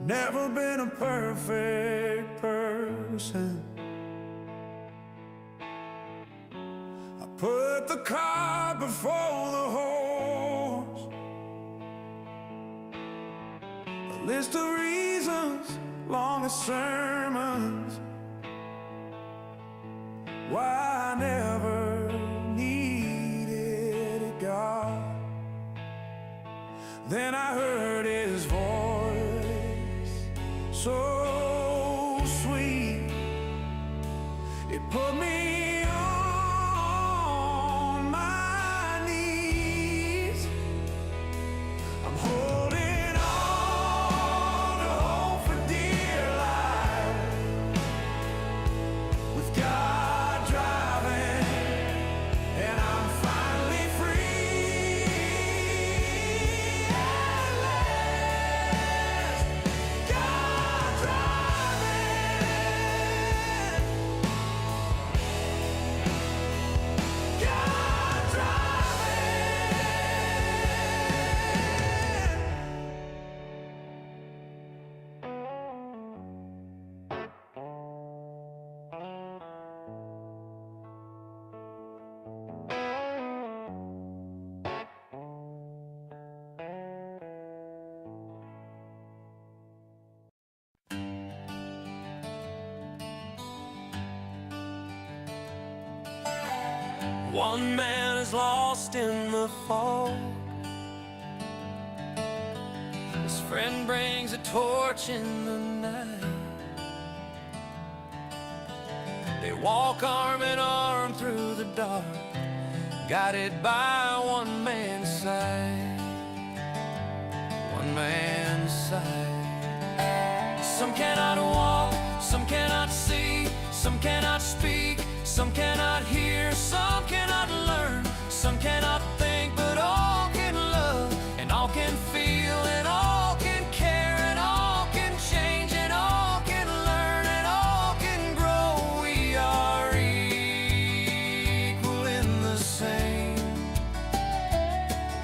Never been a perfect person. I put the cart before the horse. A list of reasons, long as sermons, why I never needed a God. Then I heard his voice, so sweet, it put me on my knees. I'm holding on to hope for dear life, with God driving, and I'm finally free at last. God driving, God driving. One man is lost in the fog. His friend brings a torch in the night. They walk arm in arm through the dark, guided by one man's sight. One man's sight. Some cannot walk, some cannot see, some cannot speak, some cannot hear, some cannot learn, some cannot think, but all can love, and all can feel, and all can care, and all can change, and all can learn, and all can grow. We are equal in the same.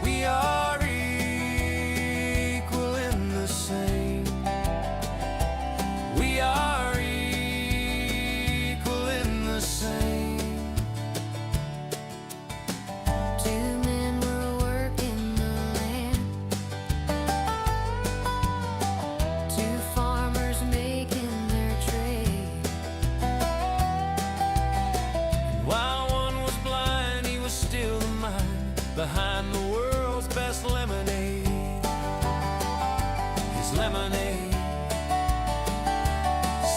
We are equal in the same. We are equal in the same. Two men were working the land, two farmers making their trade. While one was blind, he was still the mind behind the world's best lemonade. His lemonade.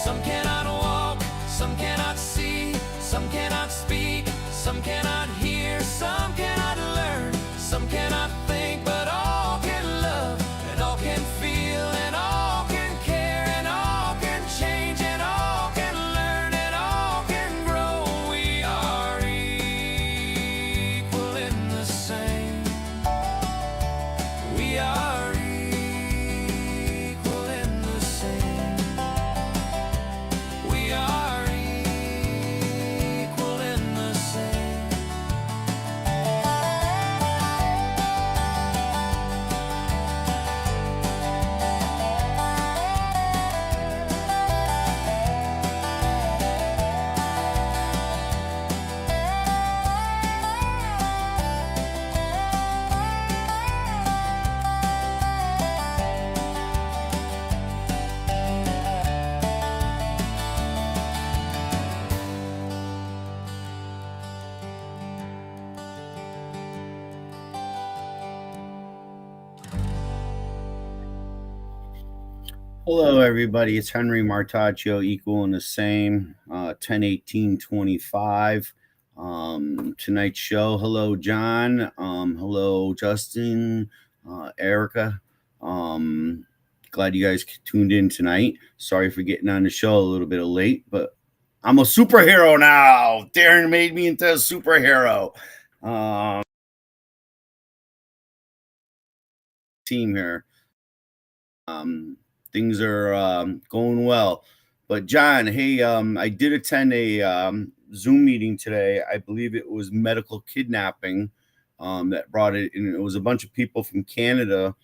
Some cannot walk, some cannot see, some cannot speak, some cannot hear, some cannot learn, some cannot think, but all can love, and all can feel, and all can care, and all can change, and all can learn, and all can grow. We are equal in the same. We are equal in the same. We are equal in the same. Hello, everybody. It's Henry Martaccio, equal and the same, 10/18/25. Tonight's show. Hello, John. Hello, Justin, Erica. Glad you guys tuned in tonight. Sorry for getting on the show a little bit late, but I'm a superhero now. Darren made me into a superhero. Team here. Things are going well. But John, hey, I did attend a Zoom meeting today. I believe it was medical kidnapping that brought it, and it was a bunch of people from Canada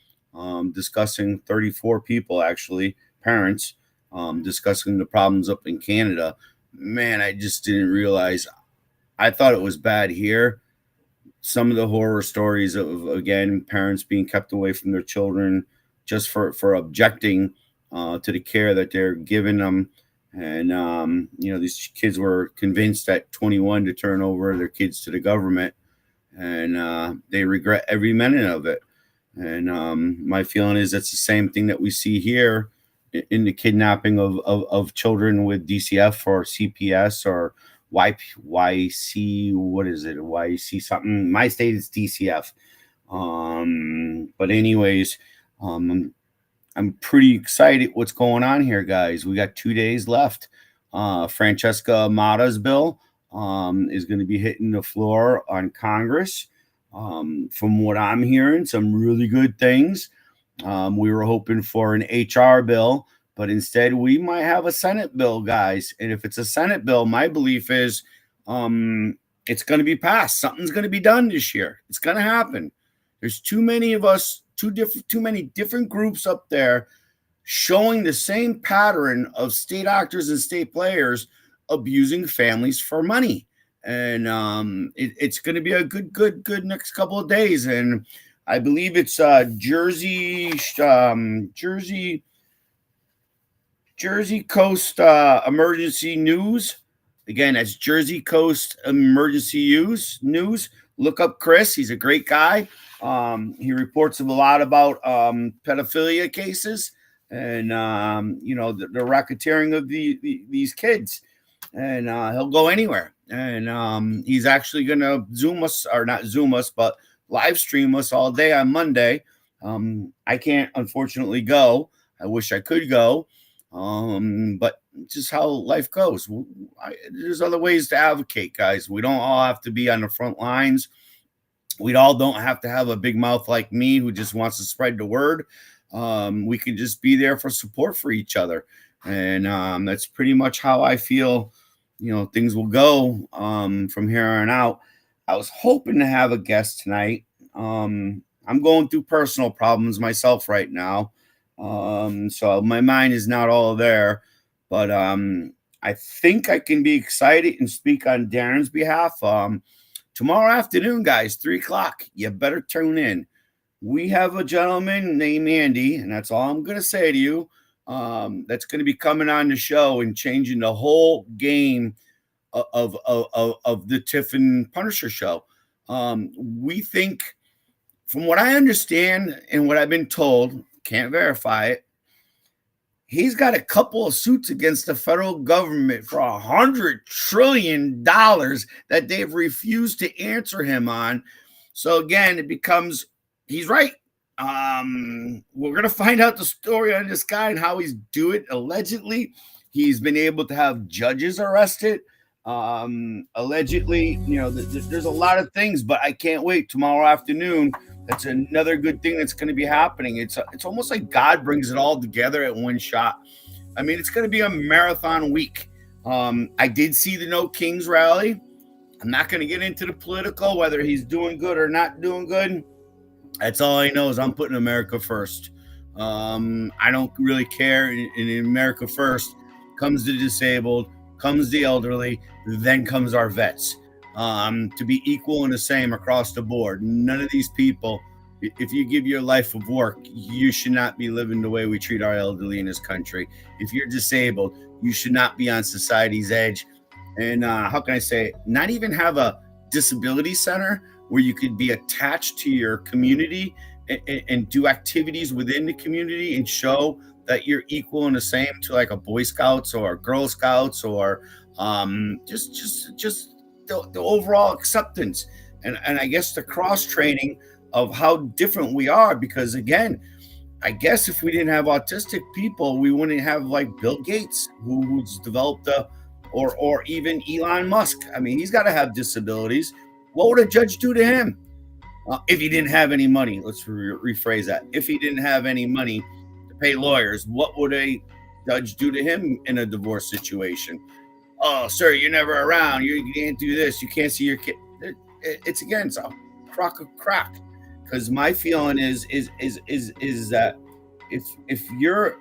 discussing 34 people actually parents, discussing the problems up in Canada. Man, I just didn't realize. I thought it was bad here. Some of the horror stories of, again, parents being kept away from their children just for objecting to the care that they're giving them. And these kids were convinced at 21 to turn over their kids to the government, and they regret every minute of it. And my feeling is that's the same thing that we see here in the kidnapping of children with DCF or CPS or YC. What is it? YC something. My state is DCF. But anyways, I'm pretty excited what's going on here, guys. We got 2 days left. Francesca Amata's bill is going to be hitting the floor on Congress. From what I'm hearing, some really good things. We were hoping for an HR bill, but instead we might have a Senate bill, guys. And if it's a Senate bill, my belief is it's going to be passed. Something's going to be done this year. It's going to happen. There's too many of us, too many different groups up there showing the same pattern of state actors and state players abusing families for money. And it's going to be a good next couple of days. And I believe it's Jersey Coast Emergency News. Again, that's Jersey Coast Emergency News. Look up Chris. He's a great guy. He reports a lot about pedophilia cases and the racketeering of these kids. And he'll go anywhere. And he's actually going to not Zoom us, but live stream us all day on Monday. I can't, unfortunately, go. I wish I could go. But just how life goes. There's other ways to advocate, guys. We don't all have to be on the front lines. We all don't have to have a big mouth like me who just wants to spread the word. We can just be there for support for each other. And that's pretty much how I feel, things will go from here on out. I was hoping to have a guest tonight. I'm going through personal problems myself right now. So my mind is not all there. But I think I can be excited and speak on Darren's behalf. Tomorrow afternoon, guys, 3:00. You better tune in. We have a gentleman named Andy, and that's all I'm going to say to you. That's going to be coming on the show and changing the whole game of the Tiffin Punisher show. We think, from what I understand and what I've been told, can't verify it, he's got a couple of suits against the federal government for $100 trillion that they've refused to answer him on. So again, it becomes, he's right. We're going to find out the story on this guy and how he's doing it. Allegedly, he's been able to have judges arrested. Allegedly, there's a lot of things, but I can't wait tomorrow afternoon. That's another good thing that's going to be happening. It's almost like God brings it all together at one shot. I mean, it's going to be a marathon week. I did see the No Kings rally. I'm not going to get into the political, whether he's doing good or not doing good. That's all I know is I'm putting America first. I don't really care. In America first comes the disabled, comes the elderly, then comes our vets. To be equal and the same across the board. None of these people, if you give your life of work, you should not be living the way we treat our elderly in this country. If you're disabled, you should not be on society's edge. And how can I say, not even have a disability center where you could be attached to your community and do activities within the community and show that you're equal and the same to like a Boy Scouts or a Girl Scouts or just the overall acceptance and I guess the cross training of how different we are. Because again, I guess if we didn't have autistic people, we wouldn't have like Bill Gates who's developed or even Elon Musk. I mean, he's got to have disabilities. What would a judge do to him if he didn't have any money? Let's rephrase that. If he didn't have any money to pay lawyers, what would a judge do to him in a divorce situation? Oh, sir, you're never around. You can't do this. You can't see your kid. It's a crock of crack. Because my feeling is that if you're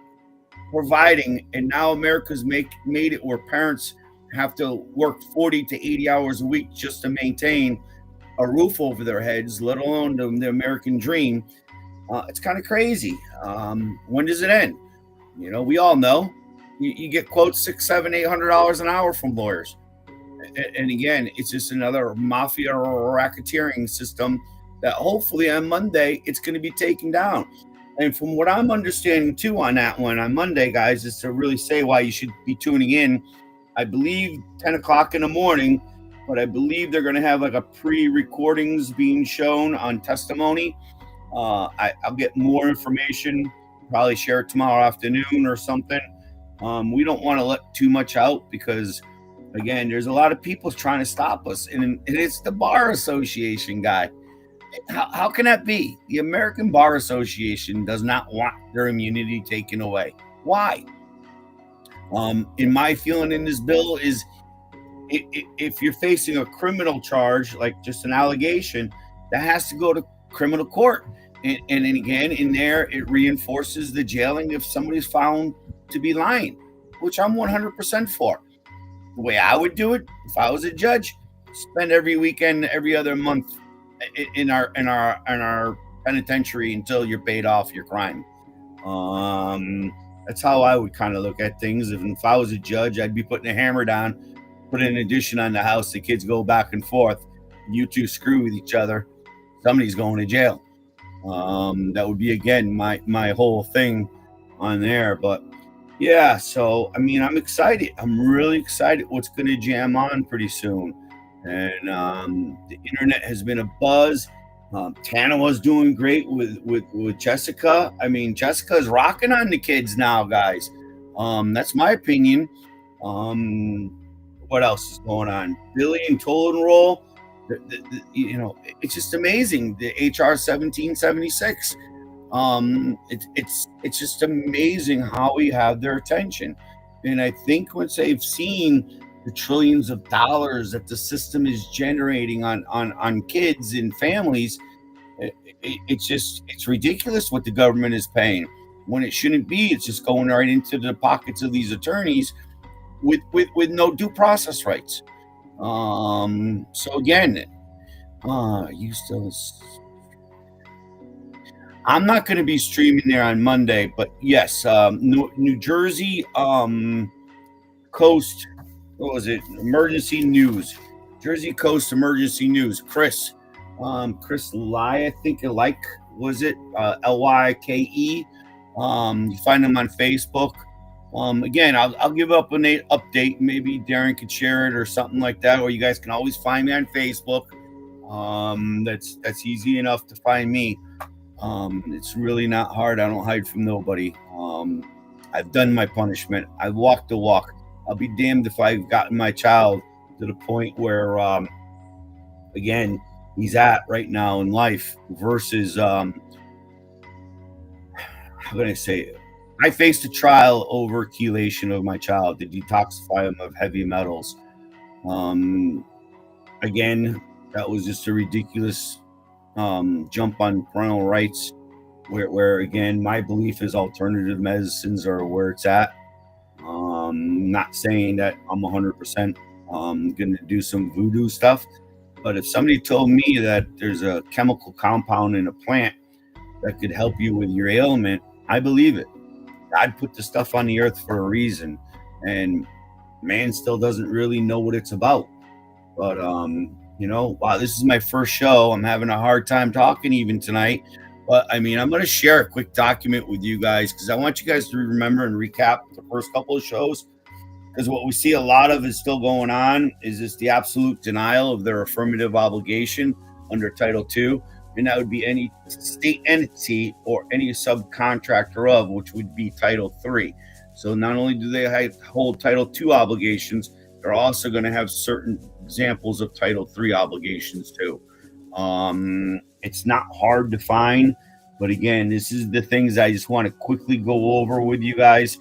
providing, and now America's made it where parents have to work 40 to 80 hours a week just to maintain a roof over their heads, let alone the American dream. It's kind of crazy. When does it end? We all know you get quotes $600, $700, $800 an hour from lawyers. And again, it's just another mafia racketeering system that hopefully on Monday it's going to be taken down. And from what I'm understanding too on that one on Monday, guys, is to really say why you should be tuning in. I believe 10 o'clock in the morning, but I believe they're going to have like a pre-recordings being shown on testimony. I'll get more information, probably share it tomorrow afternoon or something. We don't want to let too much out because, again, there's a lot of people trying to stop us, and it's the Bar Association guy. How can that be? The American Bar Association does not want their immunity taken away. Why? In my feeling in this bill is if you're facing a criminal charge, like just an allegation, that has to go to criminal court. And then again, in there, it reinforces the jailing if somebody's found to be lying, which I'm 100% for. The way I would do it, if I was a judge, spend every weekend, every other month in our penitentiary until you're paid off your crime. That's how I would kind of look at things. If I was a judge, I'd be putting a hammer down, put an addition on the house. The kids go back and forth. You two screw with each other. Somebody's going to jail. That would be, again, my whole thing on there. But yeah, so I mean, I'm excited. I'm really excited what's going to jam on pretty soon. And the internet has been a buzz. Tana was doing great with Jessica. I mean, Jessica is rocking on the kids now, guys. That's my opinion. What else is going on? Billy and Toll and Roll. It's just amazing. The HR 1776. It's just amazing how we have their attention. And I think once they've seen the trillions of dollars that the system is generating on kids and families, it's ridiculous what the government is paying when it shouldn't be. It's just going right into the pockets of these attorneys with no due process rights. So again, I'm not going to be streaming there on Monday, but yes, New Jersey Coast. What was it? Emergency News. Jersey Coast Emergency News. Chris Ly, I think was it? Lyke. You find him on Facebook. Again, I'll give up an update. Maybe Darren could share it or something like that, or you guys can always find me on Facebook. That's easy enough to find me. It's really not hard. I don't hide from nobody. I've done my punishment. I've walked the walk. I'll be damned if I've gotten my child to the point where, again, he's at right now in life versus, how can I say it? I faced a trial over chelation of my child to detoxify him of heavy metals. Again, that was just a ridiculous jump on parental rights where again, my belief is alternative medicines are where it's at. Not saying that I'm 100% going to do some voodoo stuff, but if somebody told me that there's a chemical compound in a plant that could help you with your ailment, I believe it. God put the stuff on the earth for a reason, and man still doesn't really know what it's about. But wow, this is my first show. I'm having a hard time talking even tonight. But I mean, I'm going to share a quick document with you guys because I want you guys to remember and recap the first couple of shows. Because what we see a lot of is still going on is just the absolute denial of their affirmative obligation under Title II. And that would be any state entity or any subcontractor of, which would be Title III. So not only do they hold Title II obligations, they're also going to have certain examples of Title III obligations too. It's not hard to find, but again, this is the things I just want to quickly go over with you guys.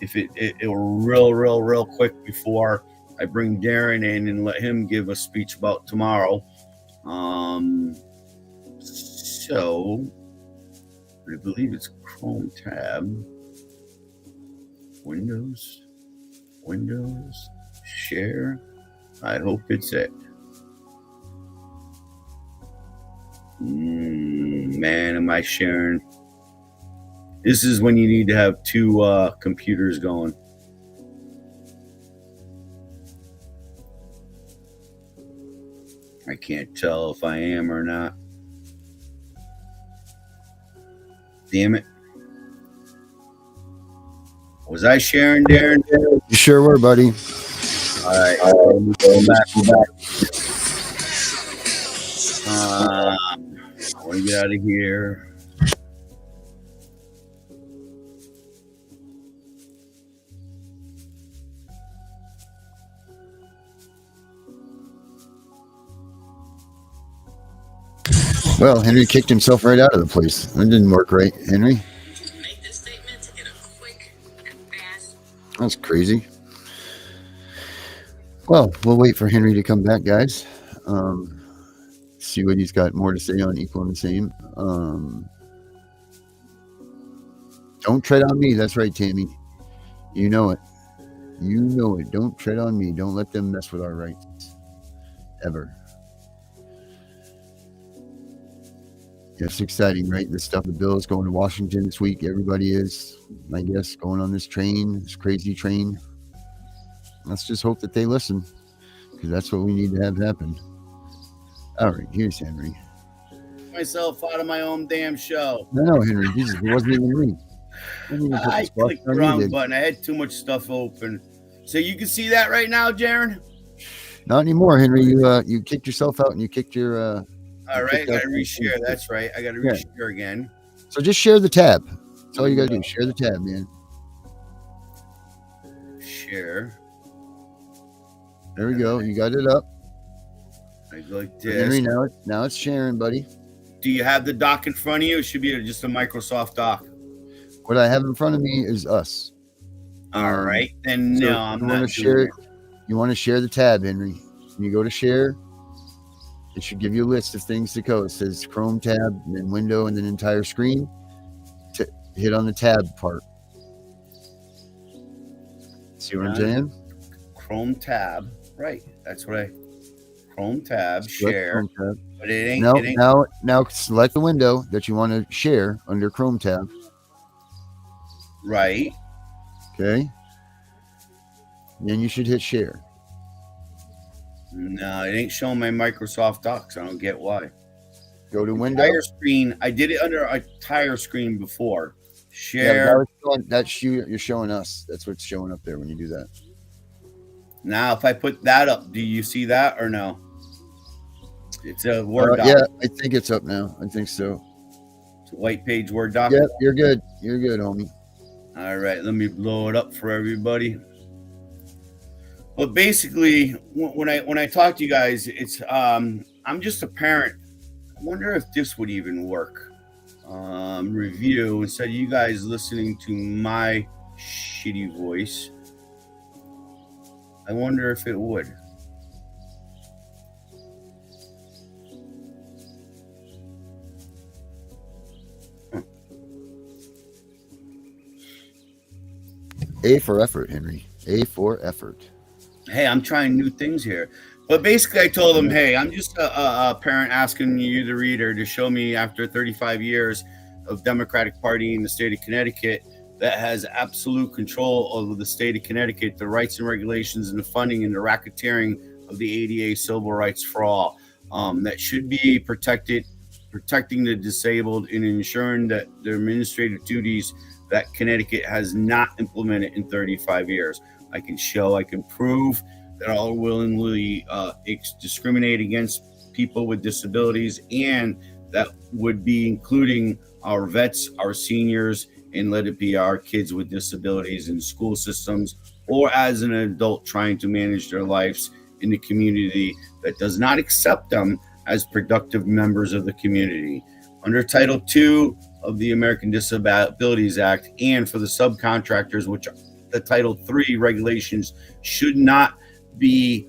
If it real quick before I bring Darren in and let him give a speech about tomorrow. So I believe it's Chrome tab. Windows, share. I hope it's it. Man, am I sharing? This is when you need to have two computers going. I can't tell if I am or not. Damn it. Was I sharing, Darren? You sure were, buddy. All right. Go back. I want to get out of here. Well, Henry kicked himself right out of the place. That didn't work right, Henry. Make this statement in a quick and fast. That's crazy. Well, we'll wait for Henry to come back, guys. See what he's got more to say on Equal and the Same. Don't tread on me. That's right, Tammy. You know it. You know it. Don't tread on me. Don't let them mess with our rights. Ever. It's exciting, right? This stuff, the bill is going to Washington this week. Everybody is, I guess, going on this train, this crazy train. Let's just hope that they listen, because that's what we need to have happen. All right, here's Henry. Myself out of my own damn show. No, Henry, Jesus, it wasn't even me. I clicked the wrong button. I had too much stuff open. So you can see that right now, Jaron? Not anymore, Henry. You kicked yourself out and you kicked your... All right, I got to reshare. That's right. I got to reshare again. So just share the tab. That's all you got to do. Share the tab, man. Share. There we go. You got it up. I go like this. Henry, now it's sharing, buddy. Do you have the doc in front of you? It should be just a Microsoft doc. What I have in front of me is us. All right. Then So no, I'm you not want to share it. You want to share the tab, Henry. When you go to share, it should give you a list of things to go. It says Chrome tab, and then window, and then entire screen. To hit on the tab part. See what I'm saying? Chrome tab. Right. That's what Chrome tab, share. Chrome tab. But it ain't. Now select the window that you want to share under Chrome tab. Right. Okay. Then you should hit share. No, it ain't showing my Microsoft Docs. I don't get why. Go to window. Entire screen. I did it under a entire screen before. Share. Yeah, you're showing us. That's what's showing up there when you do that. Now, if I put that up, do you see that or no? It's a Word doc. Yeah, I think it's up now. I think so. It's a white page Word doc. Yeah, you're good. You're good, homie. All right, let me blow it up for everybody. But basically, when I talk to you guys, it's I'm just a parent. I wonder if this would even work. Review instead of you guys listening to my shitty voice. I wonder if it would. A for effort, Henry. A for effort. Hey, I'm trying new things here. But basically, I told them, hey, I'm just a parent asking you, the reader, to show me after 35 years of Democratic Party in the state of Connecticut that has absolute control over the state of Connecticut, the rights and regulations and the funding and the racketeering of the ADA civil rights for all, that should be protecting the disabled and ensuring that the administrative duties that Connecticut has not implemented in 35 years. I can prove that I'll willingly discriminate against people with disabilities, and that would be including our vets, our seniors, and let it be our kids with disabilities in school systems, or as an adult trying to manage their lives in the community that does not accept them as productive members of the community. Under Title II of the American Disabilities Act, and for the subcontractors, which the Title III regulations should not be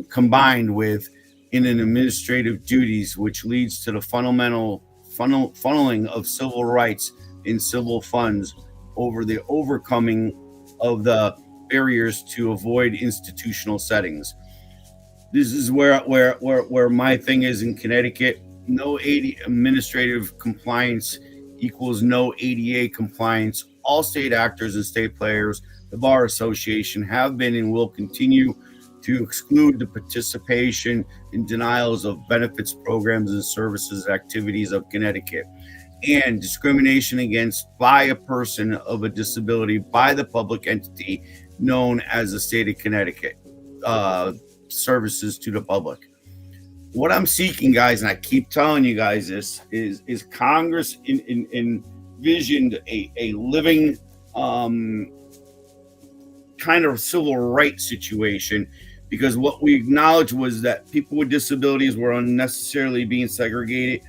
combined with in an administrative duties, which leads to the funneling of civil rights in civil funds over the overcoming of the barriers to avoid institutional settings. This is where my thing is in Connecticut. No administrative compliance equals no ADA compliance. All state actors and state players, the Bar Association, have been and will continue to exclude the participation in denials of benefits, programs, and services activities of Connecticut, and discrimination against by a person of a disability by the public entity known as the state of Connecticut services to the public. What I'm seeking, guys, and I keep telling you guys this, is Congress envisioned a living kind of civil rights situation, because what we acknowledged was that people with disabilities were unnecessarily being segregated,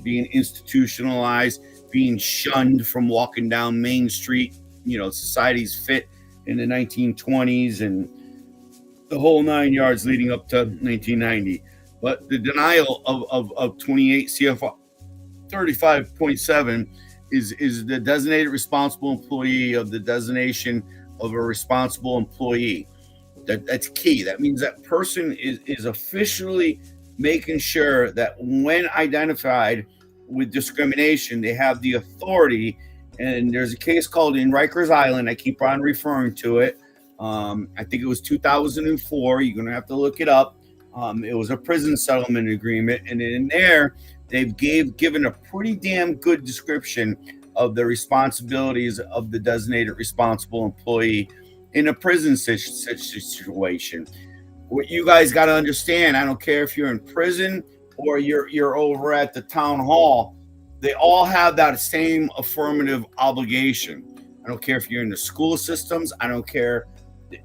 being institutionalized, being shunned from walking down Main Street, society's fit in the 1920s and the whole 9 yards leading up to 1990. But the denial of 28 CFR 35.7 is the designated responsible employee of the designation of a responsible employee. That's key. That means that person is officially making sure that when identified with discrimination, they have the authority. And there's a case called in Rikers Island. I keep on referring to it. I think it was 2004. You're going to have to look it up. It was a prison settlement agreement. And in there, they've given a pretty damn good description of the responsibilities of the designated responsible employee in a prison situation. What you guys got to understand, I don't care if you're in prison or you're over at the town hall, they all have that same affirmative obligation. I don't care if you're in the school systems. I don't care.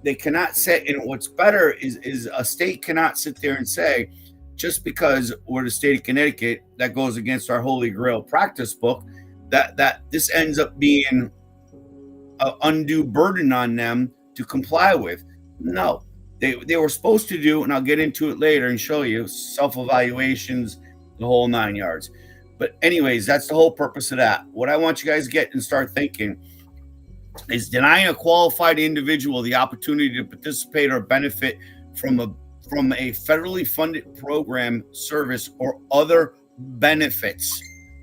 They cannot say, and what's better is a state cannot sit there and say, just because we're the state of Connecticut, that goes against our Holy Grail practice book, that this ends up being an undue burden on them to comply with. No, they were supposed to do, and I'll get into it later and show you, self-evaluations, the whole 9 yards. But anyways, that's the whole purpose of that. What I want you guys to get and start thinking is denying a qualified individual the opportunity to participate or benefit from a federally funded program, service, or other benefits.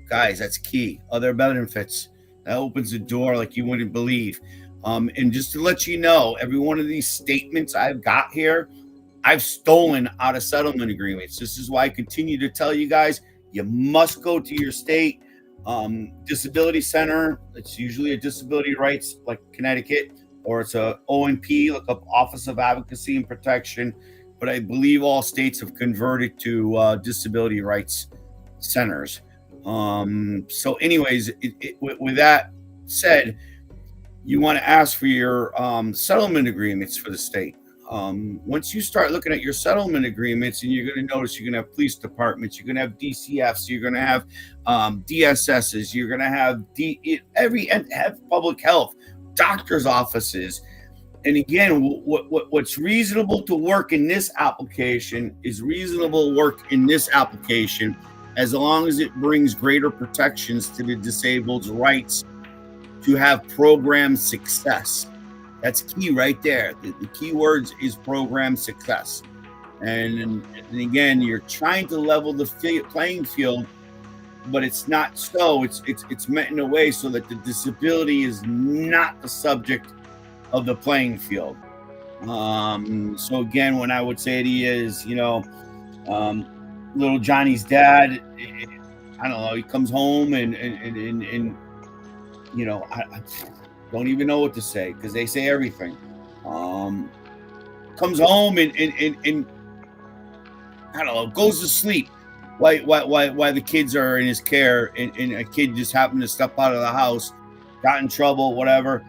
Guys, that's key. Other benefits. That opens the door like you wouldn't believe. And just to let you know, every one of these statements I've got here, I've stolen out of settlement agreements. This is why I continue to tell you guys, you must go to your state disability center. It's usually a disability rights like Connecticut, or it's a ONP, look up Office of Advocacy and Protection. But I believe all states have converted to disability rights centers. So anyways, with that said, you want to ask for your settlement agreements for the state. Once you start looking at your settlement agreements, and you're going to notice you're going to have police departments, you're going to have DCFs, you're going to have DSSs, you're going to have have public health, doctors' offices. And again, what's reasonable to work in this application is reasonable work in this application, as long as it brings greater protections to the disabled's rights to have program success. That's key right there. The key words is program success. And again, you're trying to level the playing field, but it's not so. It's meant in a way so that the disability is not the subject of the playing field. So again, when I would say to you is, little Johnny's dad, I don't know, he comes home and I don't even know what to say, because they say everything. Comes home and I don't know, goes to sleep while the kids are in his care, and a kid just happened to step out of the house, got in trouble, whatever.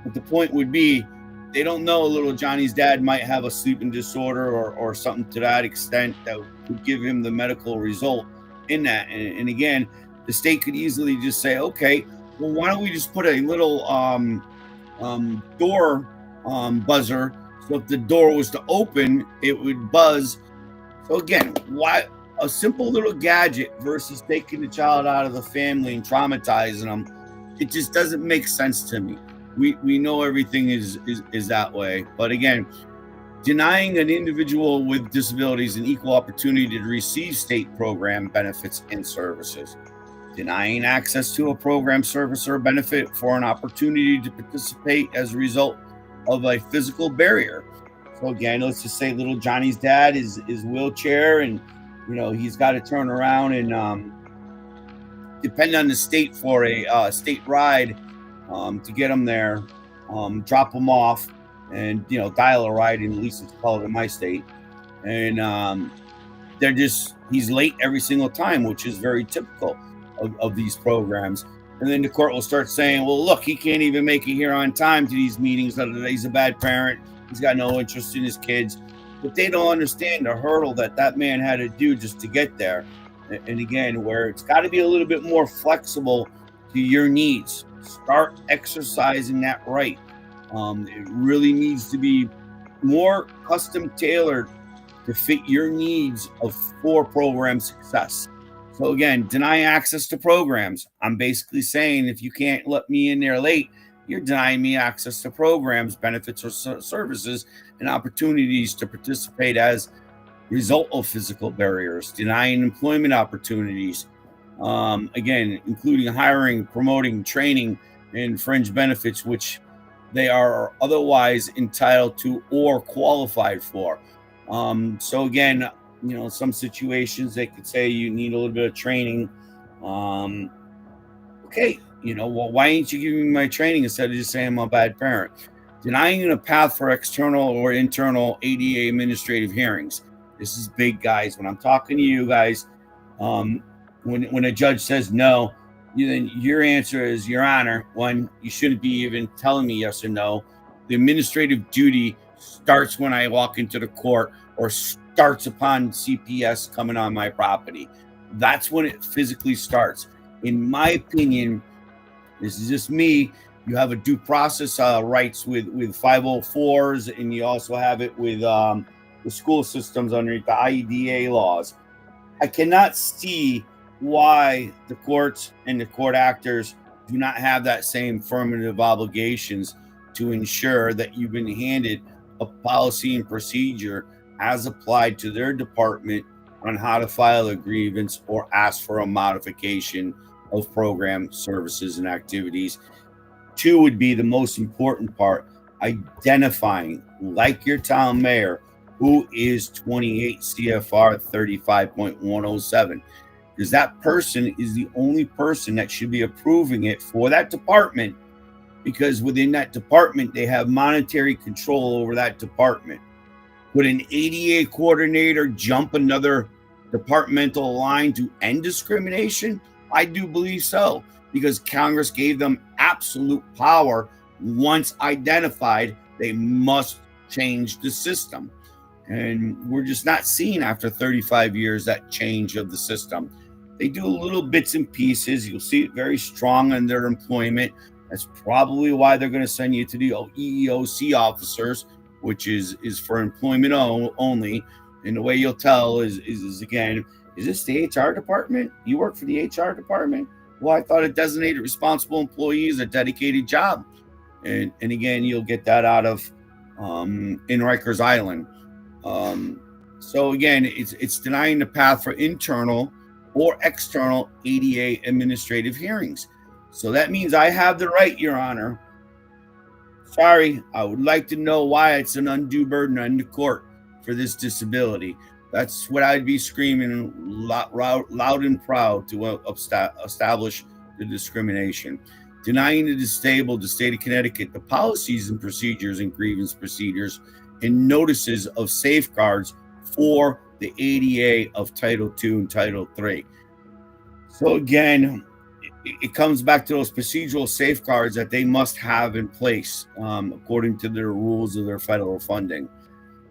But the point would be, they don't know little Johnny's dad might have a sleeping disorder or something to that extent that would give him the medical result in that. And again, the state could easily just say, okay, well, why don't we just put a little door buzzer, so if the door was to open, it would buzz. So again, why a simple little gadget versus taking the child out of the family and traumatizing them? It just doesn't make sense to me. we know everything is that way. But again, denying an individual with disabilities an equal opportunity to receive state program benefits and services. Denying access to a program, service, or benefit for an opportunity to participate as a result of a physical barrier. So again, let's just say little Johnny's dad is wheelchair, and he's got to turn around and depend on the state for a state ride to get him there, drop him off, and dial a ride, and at least it's called in my state. And he's late every single time, which is very typical of these programs. And then the court will start saying, well, look, he can't even make it here on time to these meetings. He's a bad parent. He's got no interest in his kids. But they don't understand the hurdle that man had to do just to get there. And again, where it's got to be a little bit more flexible to your needs. Start exercising that right. It really needs to be more custom tailored to fit your needs for program success. So again, deny access to programs. I'm basically saying if you can't let me in there late, you're denying me access to programs, benefits, or services and opportunities to participate as a result of physical barriers. Denying employment opportunities, again, including hiring, promoting, training, and fringe benefits, which they are otherwise entitled to or qualified for. So again, some situations they could say you need a little bit of training. Okay, well, why ain't you giving me my training instead of just saying I'm a bad parent? Denying a path for external or internal ADA administrative hearings. This is big, guys. When I'm talking to you guys, when a judge says no, then your answer is, Your Honor, one, you shouldn't be even telling me yes or no. The administrative duty starts when I walk into the court or starts upon CPS coming on my property. That's when it physically starts. In my opinion, this is just me, you have a due process rights with 504s, and you also have it with the school systems underneath the IEDA laws. I cannot see why the courts and the court actors do not have that same affirmative obligations to ensure that you've been handed a policy and procedure as applied to their department on how to file a grievance or ask for a modification of program services and activities. Two would be the most important part, identifying, like your town mayor, who is 28 CFR 35.107, because that person is the only person that should be approving it for that department, because within that department, they have monetary control over that department. Would an ADA coordinator jump another departmental line to end discrimination? I do believe so, because Congress gave them absolute power. Once identified, they must change the system. And we're just not seeing, after 35 years, that change of the system. They do little bits and pieces. You'll see it very strong in their employment. That's probably why they're going to send you to the EEOC officers, which is for employment only. And the way you'll tell is again, is this the HR department? You work for the HR department? Well, I thought a designated responsible employee is a dedicated job. And again, you'll get that out of in Rikers Island. So again, it's denying the path for internal or external ADA administrative hearings. So that means I have the right, Your Honor. Sorry, I would like to know why it's an undue burden on the court for this disability. That's what I'd be screaming loud and proud to establish the discrimination. Denying the disabled, the state of Connecticut, the policies and procedures and grievance procedures and notices of safeguards for the ADA of Title II and Title III. So again, it comes back to those procedural safeguards that they must have in place according to their rules of their federal funding.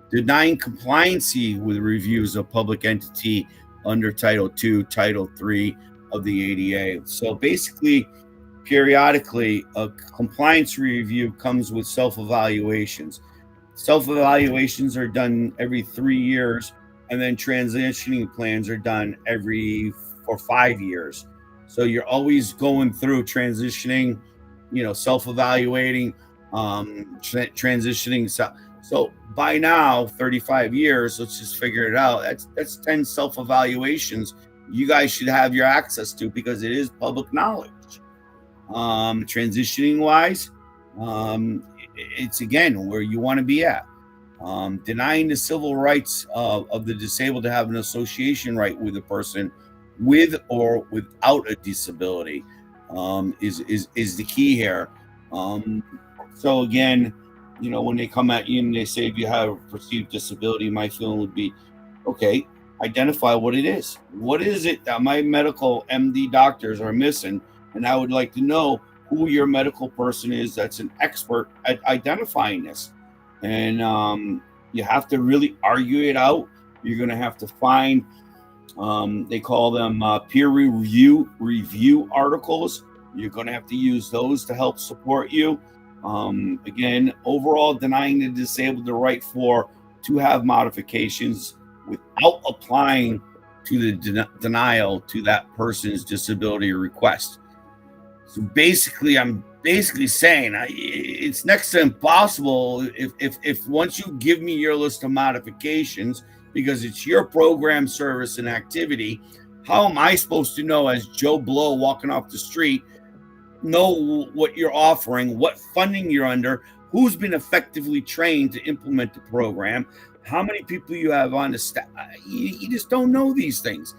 Denying compliancy with reviews of public entity under Title II, Title III of the ADA. So basically, periodically, a compliance review comes with self-evaluations. Self-evaluations are done every 3 years, and then transitioning plans are done for 5 years. So you're always going through transitioning self-evaluating, transitioning. So by now, 35 years, let's just figure it out. That's 10 self-evaluations you guys should have your access to, because it is public knowledge. Transitioning wise, it's again where you want to be at. Denying the civil rights of the disabled to have an association right with a person with or without a disability is the key here. So again, when they come at you and they say if you have a perceived disability, my feeling would be, okay, identify what it is. What is it that my medical MD doctors are missing? And I would like to know who your medical person is that's an expert at identifying this. And you have to really argue it out. You're going to have to find, they call them peer review articles. You're going to have to use those to help support you. Again, overall, denying the disabled the right to have modifications without applying to the denial to that person's disability request. So basically, I'm saying it's next to impossible if once you give me your list of modifications, because it's your program, service, and activity, how am I supposed to know, as Joe Blow walking off the street, know what you're offering, what funding you're under, who's been effectively trained to implement the program, how many people you have on the staff? You just don't know these things.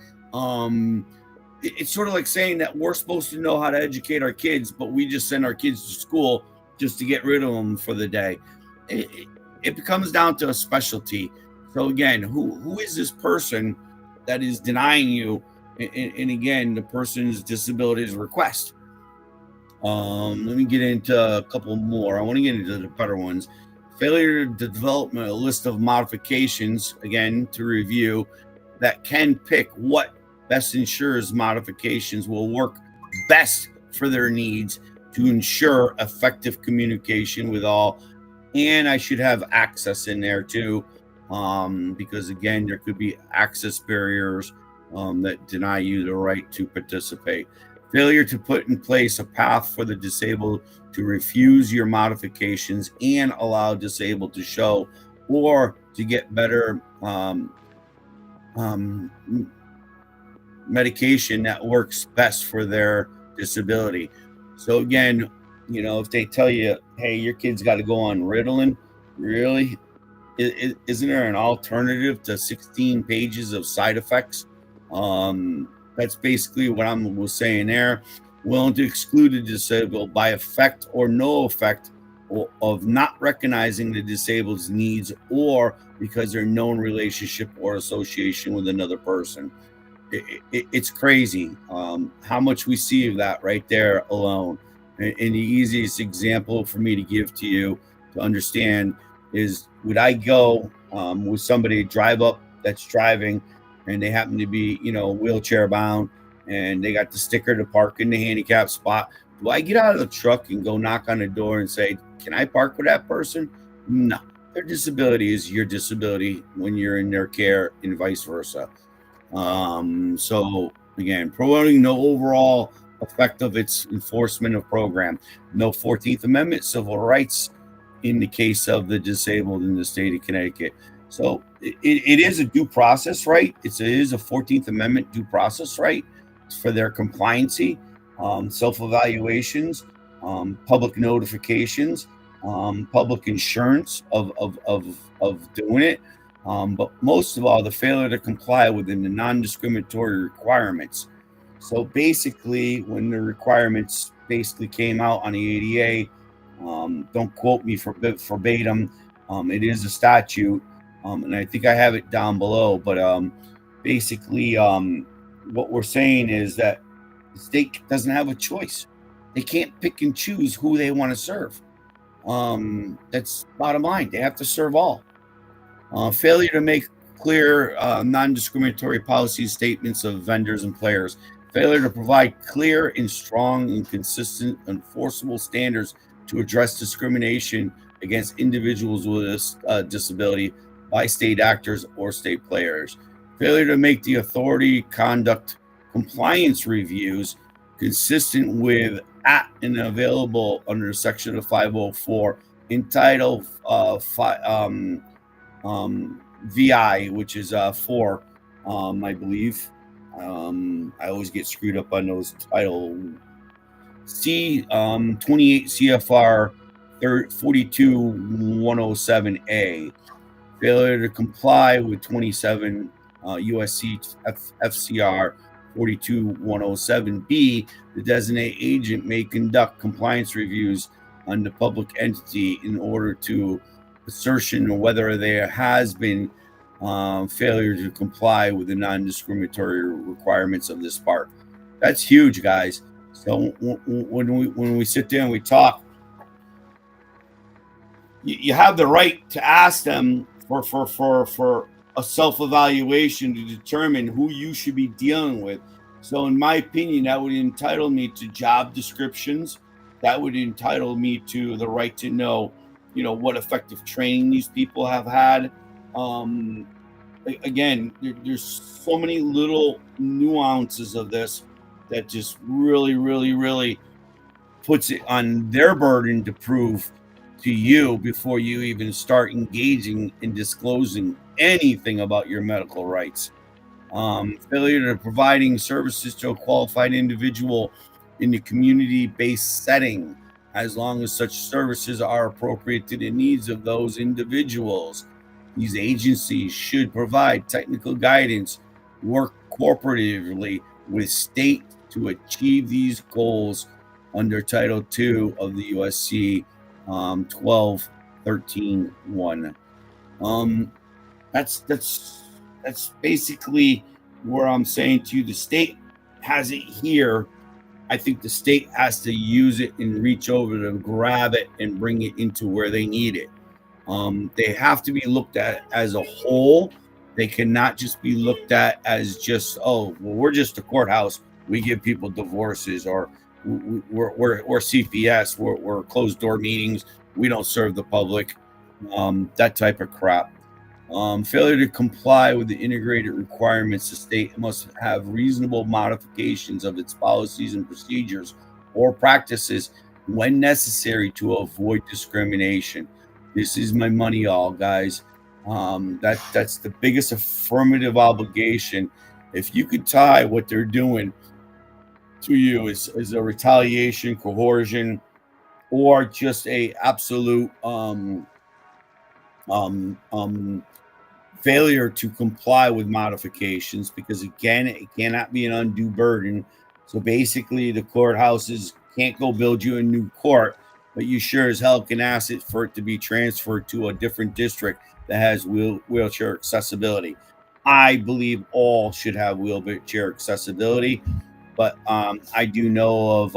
It's sort of like saying that we're supposed to know how to educate our kids, but we just send our kids to school just to get rid of them for the day. It becomes down to a specialty. So again, who is this person that is denying you? And again, the person's disability's request. Let me get into a couple more. I want to get into the better ones. Failure to develop a list of modifications, again, to review, that can pick what best ensures modifications will work best for their needs to ensure effective communication with all. And I should have access in there too, because again, there could be access barriers that deny you the right to participate. Failure to put in place a path for the disabled to refuse your modifications and allow disabled to show or to get better medication that works best for their disability. So again, if they tell you, hey, your kid's got to go on Ritalin, really? Isn't there an alternative to 16 pages of side effects? That's basically what I was saying there. Willing to exclude the disabled by effect or no effect of not recognizing the disabled's needs or because their known relationship or association with another person. It's crazy how much we see of that right there alone. And the easiest example for me to give to you to understand is, would I go with somebody, drive up that's driving, and they happen to be, wheelchair bound, and they got the sticker to park in the handicap spot? Do I get out of the truck and go knock on the door and say, can I park with that person? No. Their disability is your disability when you're in their care, and vice versa. So again, promoting no overall effect of its enforcement of program. No 14th Amendment civil rights in the case of the disabled in the state of Connecticut. So it is a due process right. It is a 14th Amendment due process right for their compliancy, self-evaluations, public notifications, public insurance of doing it. But most of all, the failure to comply within the non-discriminatory requirements. So basically, when the requirements basically came out on the ADA, don't quote me verbatim, it is a statute, and I think I have it down below, but basically what we're saying is that the state doesn't have a choice. They can't pick and choose who they want to serve. That's bottom line. They have to serve all. Failure to make clear non-discriminatory policy statements of vendors and players. Failure to provide clear and strong and consistent enforceable standards to address discrimination against individuals with a disability by state actors or state players. Failure to make the authority conduct compliance reviews consistent with at and available under section of 504 entitled VI, which is 4, I believe. I always get screwed up on those title. C 28 CFR 42107A. Failure to comply with 27 USC FCR 42107B, the designated agent may conduct compliance reviews on the public entity in order to ascertain whether there has been failure to comply with the non-discriminatory requirements of this part. That's huge, guys. So when we sit there and we talk, you have the right to ask them for a self-evaluation to determine who you should be dealing with. So in my opinion, that would entitle me to job descriptions. That would entitle me to the right to know, what effective training these people have had. Again, there's so many little nuances of this that just really, really, really puts it on their burden to prove to you before you even start engaging in disclosing anything about your medical rights. Failure to providing services to a qualified individual in the community-based setting, as long as such services are appropriate to the needs of those individuals. These agencies should provide technical guidance, work cooperatively with state to achieve these goals under Title II of the USC 12-13-1. That's basically where I'm saying to you, the state has it here. I think the state has to use it and reach over to grab it and bring it into where they need it. They have to be looked at as a whole. They cannot just be looked at as just, we're just a courthouse. We give people divorces, or we're CPS. We're closed door meetings. We don't serve the public. That type of crap. Failure to comply with the integrated requirements, the state must have reasonable modifications of its policies and procedures or practices when necessary to avoid discrimination. This is my money, all guys. That's the biggest affirmative obligation. If you could tie what they're doing to you is a retaliation, coercion, or just a absolute failure to comply with modifications, because again, it cannot be an undue burden. So basically, the courthouses can't go build you a new court, but you sure as hell can ask it for it to be transferred to a different district that has wheelchair accessibility. I believe all should have wheelchair accessibility, but I do know of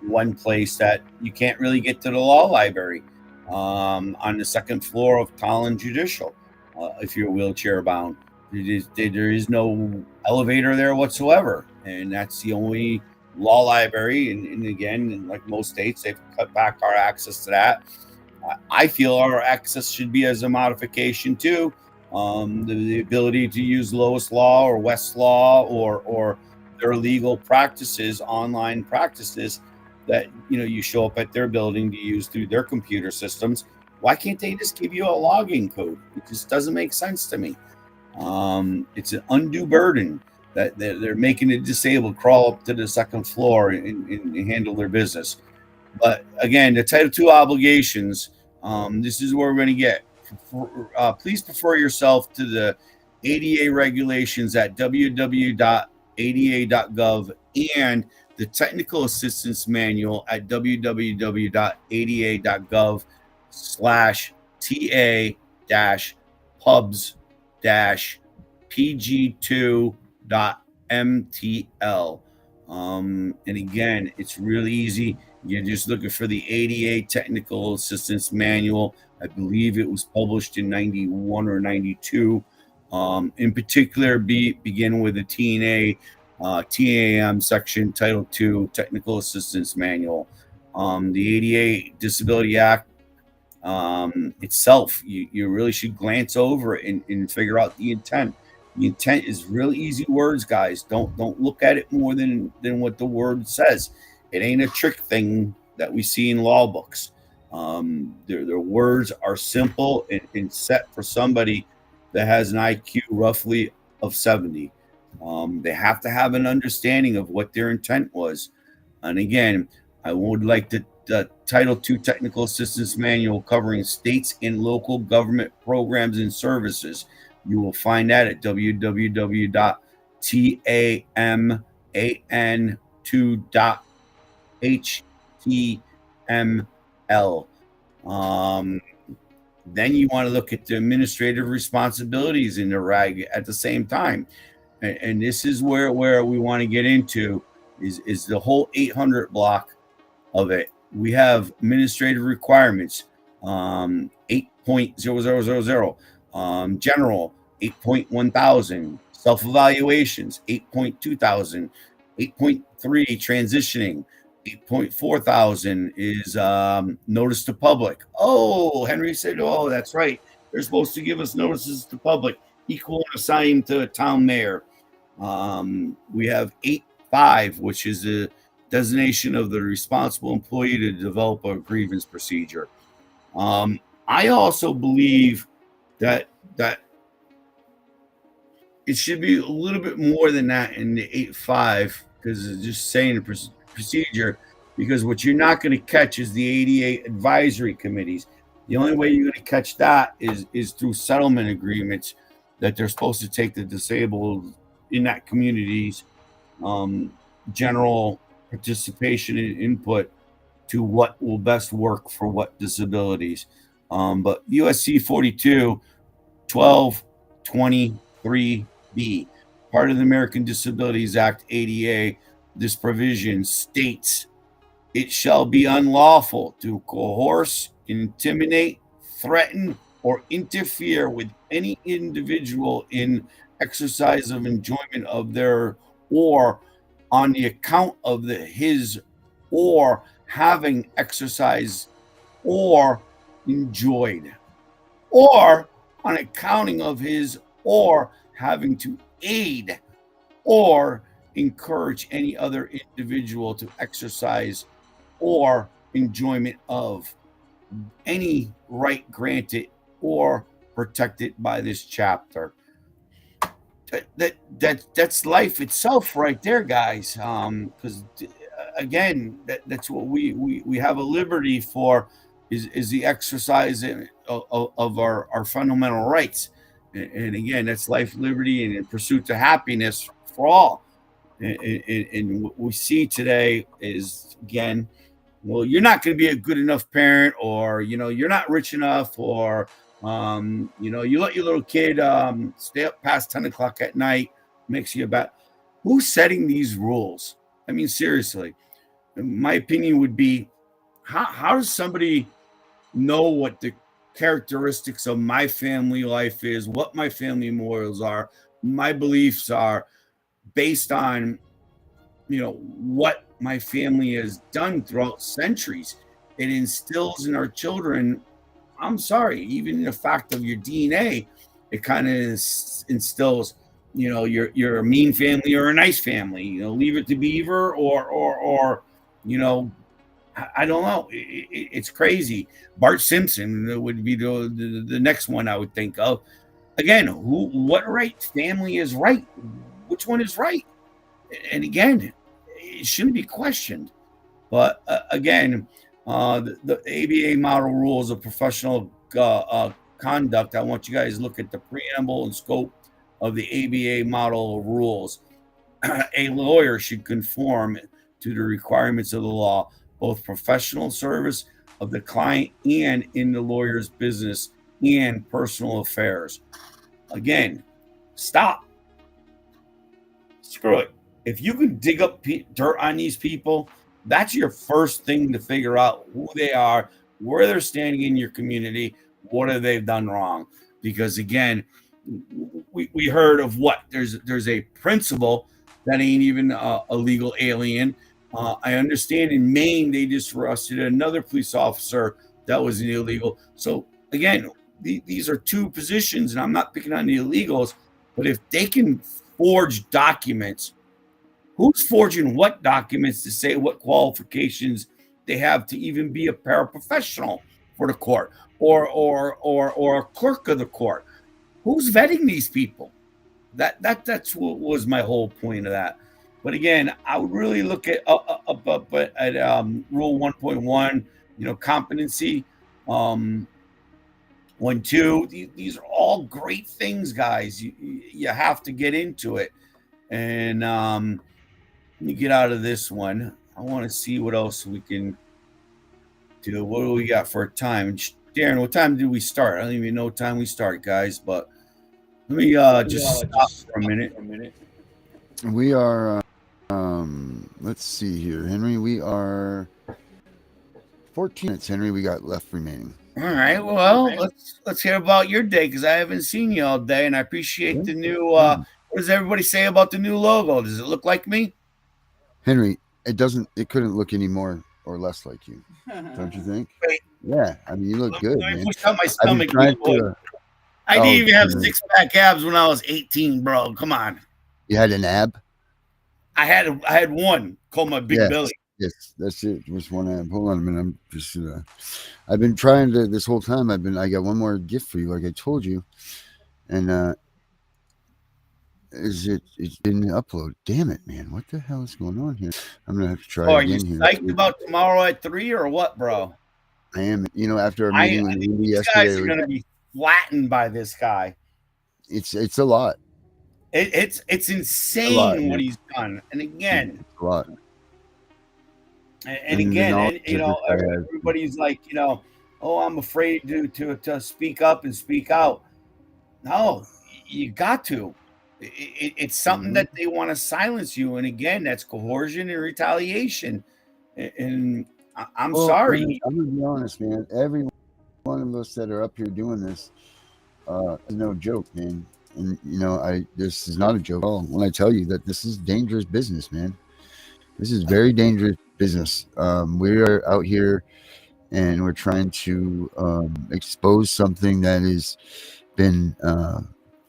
one place that you can't really get to the law library on the second floor of Tallinn Judicial. If you're wheelchair bound, there is no elevator there whatsoever, and that's the only law library. And again, like most states, they've cut back our access to that. I feel our access should be as a modification too. The ability to use Lowest Law or Westlaw or their legal practices, online practices that you show up at their building to use through their computer systems. Why can't they just give you a login code? It just doesn't make sense to me. It's an undue burden that they're making the disabled crawl up to the second floor and handle their business. But again, the Title II obligations, this is where we're going to get. Please refer yourself to the ADA regulations at www.ada.gov and the Technical Assistance Manual at www.ada.gov/TA-PG2.mtl. And again, it's really easy. You're just looking for the ADA Technical Assistance Manual. I believe it was published in 91 or 92. In particular, begin with the TNA, TAM section, Title II, Technical Assistance Manual. The ADA Disability Act itself, you really should glance over it and figure out the intent. The intent is real easy words, guys. Don't look at it more than what the word says. It ain't a trick thing that we see in law books. Their words are simple and set for somebody that has an IQ roughly of 70. They have to have an understanding of what their intent was. And again, I would like the Title II Technical Assistance Manual covering states and local government programs and services. You will find that at www.taman2.html. Then you want to look at the administrative responsibilities in the RAG at the same time. And this is where we want to get into is the whole 800 block of it. We have administrative requirements, 8.0000, general 8.1000, self-evaluations 8.2000, 8.3 transitioning, 8.4000 is notice to public. Oh, Henry said, oh, that's right. They're supposed to give us notices to public, equal and assigned to a town mayor. We have 8.5, which is a designation of the responsible employee to develop a grievance procedure. I also believe that it should be a little bit more than that in the 8.5, because it's just saying the procedure, because what you're not going to catch is the ADA advisory committees. The only way you're going to catch that is through settlement agreements that they're supposed to take the disabled in that community's general participation and input to what will best work for what disabilities. But USC 42 1223B, part of the American Disabilities Act, ADA, this provision states it shall be unlawful to coerce, intimidate, threaten, or interfere with any individual in exercise of enjoyment of their or on the account of his or having exercised or enjoyed, or on accounting of his or having to aid or encourage any other individual to exercise or enjoyment of any right granted or protected by this chapter. That's life itself right there, guys. Because again, that's what we have a liberty for, is the exercise of our fundamental rights. And again, that's life, liberty, and in pursuit to happiness for all. And what we see today is, again, well, you're not going to be a good enough parent, or you're not rich enough, or you let your little kid stay up past 10 o'clock at night, makes you about. Who's setting these rules? I mean, seriously, my opinion would be, how does somebody know what the characteristics of my family life is, what my family morals are, my beliefs are, based on what my family has done throughout centuries? It instills in our children, I'm sorry, even in the fact of your DNA, it kind of instills, you're a mean family or a nice family, leave it to Beaver, or I don't know. It's crazy. Bart Simpson would be the next one I would think of. Again, what right family is right? Which one is right? And again, it shouldn't be questioned. But again, the ABA model rules of professional conduct, I want you guys to look at the preamble and scope of the ABA model rules. A lawyer should conform to the requirements of the law, both professional service of the client and in the lawyer's business and personal affairs. Again, stop. Screw it. If you can dig up dirt on these people, that's your first thing to figure out who they are, where they're standing in your community, what have they done wrong. Because again, we heard of what? There's a principal that ain't even a legal alien. I understand in Maine, they just arrested another police officer that was illegal. So again, these are two positions, and I'm not picking on the illegals. But if they can forge documents, who's forging what documents to say what qualifications they have to even be a paraprofessional for the court or a clerk of the court? Who's vetting these people? That's what was my whole point of that. But again, I would really look at Rule 1.1, competency. 1.2. These are all great things, guys. You have to get into it. And let me get out of this one. I want to see what else we can do. What do we got for a time? Darren, what time did we start? I don't even know what time we start, guys. But let me just stop for a minute. We are, let's see here, Henry. We are 14 minutes, Henry. We got left remaining. All right. Well, let's hear about your day because I haven't seen you all day, and I appreciate the new. What does everybody say about the new logo? Does it look like me, Henry? It doesn't. It couldn't look any more or less like you, don't you think? Wait. Yeah, I mean, you look good, man. Push out my stomach. I didn't even have 6-pack abs when I was 18, bro. Come on. You had an ab? I had one called my Big Belly. Yes, that's it. Just one ab. Hold on a minute. I'm just. I've been trying to this whole time. I got one more gift for you, like I told you, and it didn't upload? Damn it, man! What the hell is going on here? I'm gonna have to try again here. Are you psyched about tomorrow at 3 or what, bro? I am. After our meeting with Andy yesterday, these guys are gonna be flattened by this guy. It's a lot. It's insane what he's done, and again, it's a lot. And again, everybody's like, oh, I'm afraid to speak up and speak out. No, you got to. It's something that they want to silence you, and again, that's coercion and retaliation. And I'm sorry. I'm gonna be honest, man. Every one of us that are up here doing this is no joke, man. And this is not a joke at all when I tell you that this is dangerous business, man. This is very dangerous business. We are out here and we're trying to expose something that has been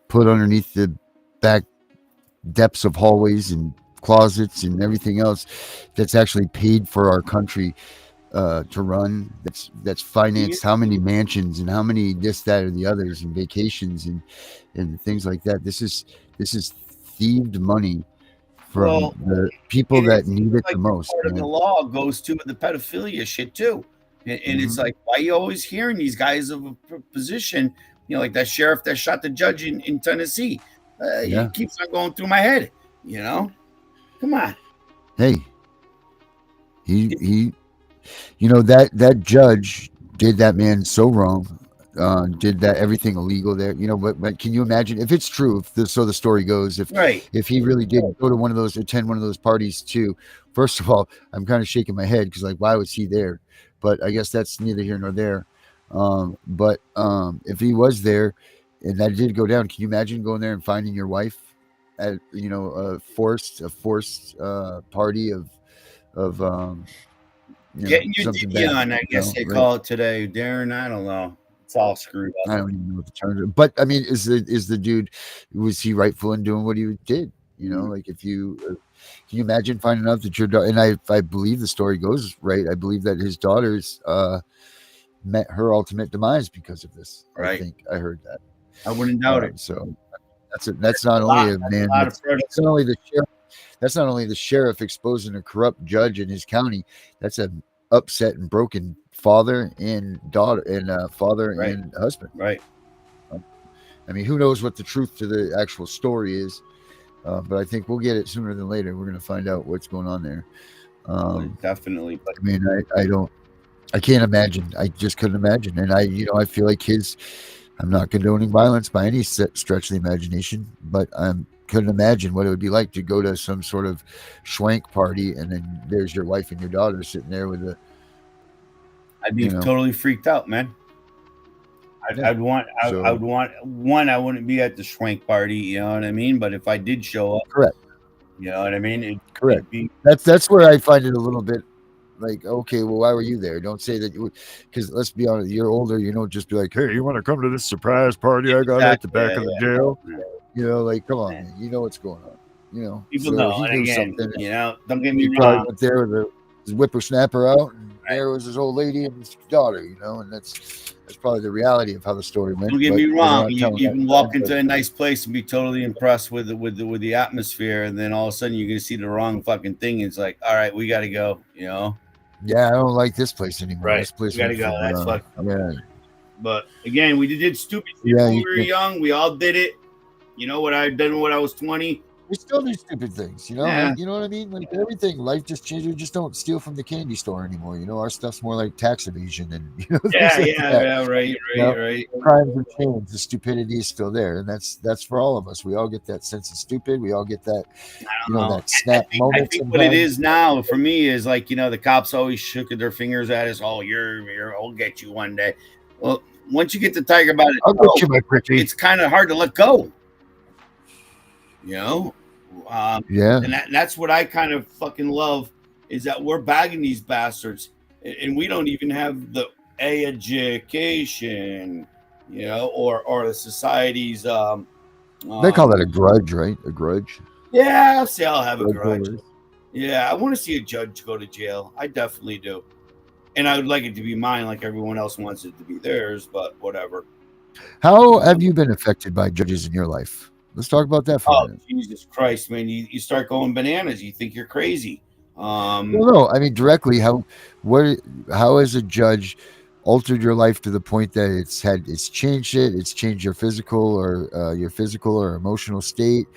put underneath the back depths of hallways and closets and everything else that's actually paid for our country to run. That's financed how many mansions and how many this, that, or the others and vacations and things like that. This is thieved money from the people that need it the most. Part of the law goes to the pedophilia shit too, and it's like, why are you always hearing these guys of a position, like that sheriff that shot the judge in Tennessee? It keeps on going through my head. Come on. Hey, he that judge did that man so wrong. Did that everything illegal there, but can you imagine if it's true, so the story goes, if he really did go to attend one of those parties too? First of all, I'm kind of shaking my head because, like, why was he there? But I guess that's neither here nor there. But if he was there and that did go down, can you imagine going there and finding your wife at a forced party of getting your dick on, I guess they call it today, Darren. I don't know. It's all screwed up. I don't even know what the terms are. But I mean, is the dude, was he rightful in doing what he did? Like, if you can you imagine finding out that your daughter, and I believe the story goes right, I believe that his daughters met her ultimate demise because of this. Right. I think I heard that. I wouldn't doubt it. So that's not only a man. That's not only the sheriff. That's not only the sheriff exposing a corrupt judge in his county. That's an upset and broken father and daughter, and father and husband. Right. I mean, who knows what the truth to the actual story is? But I think we'll get it sooner than later. We're going to find out what's going on there. Definitely. But I mean, I can't imagine. I just couldn't imagine. And I feel like I'm not condoning violence by any stretch of the imagination, but I couldn't imagine what it would be like to go to some sort of schwank party and then there's your wife and your daughter sitting there with I'd be totally freaked out, man. I would want one. I wouldn't be at the schwank party, you know what I mean? But if I did show up, correct. You know what I mean? Correct. That's where I find it a little bit like, okay, well, why were you there? Don't say that because let's be honest, you're older. You don't just be like, hey, you want to come to this surprise party I got at the back of the jail? You know, like, come on, man. You know what's going on. You know, People so know. he And knew again, something. you know, don't get He me probably wrong. went there with his whippersnapper out, and Right. there was his old lady and his daughter. You know, and that's probably the reality of how the story went. Don't get But me they're wrong. not You, telling you that can side, walk into but- a nice place and be totally impressed with the atmosphere, and then all of a sudden you're gonna see the wrong fucking thing. And it's like, all right, we got to go. You know, Yeah, I don't like this place anymore. Right. This place We gotta went go. That's from, yeah, but again, we did stupid shit Yeah, when you we were can't- young. We all did it. You know what I've done when I was 20. we still do stupid things, you know. Yeah. You know what I mean? Like everything, life just changed. We just don't steal from the candy store anymore. You know, our stuff's more like tax evasion and things like that. Right, Yeah. right. Crimes have changed. The stupidity is still there, and that's for all of us. We all get that sense of stupid. We all get that, that snap I moment. think what it sometimes. is now for me is like, the cops always shook their fingers at us. Oh, I'll get you one day. Well, once you get the tiger by the I'll toe, get you, my prickly. it's kind of hard to let go. You know, Yeah, and that's what I kind of fucking love is that we're bagging these bastards, and we don't even have the education, or the society's. they call that a grudge, right? A grudge. Yeah, I'll say I'll have a grudge. holders. Yeah, I want to see a judge go to jail. I definitely do. And I would like it to be mine like everyone else wants it to be theirs, but whatever. How have you been affected by judges in your life? Let's talk about that for a Oh, minute. Jesus Christ, man. You start going bananas. You think you're crazy. Well, no, I mean directly. How has a judge altered your life to the point that it's changed it? It's changed your physical or emotional state.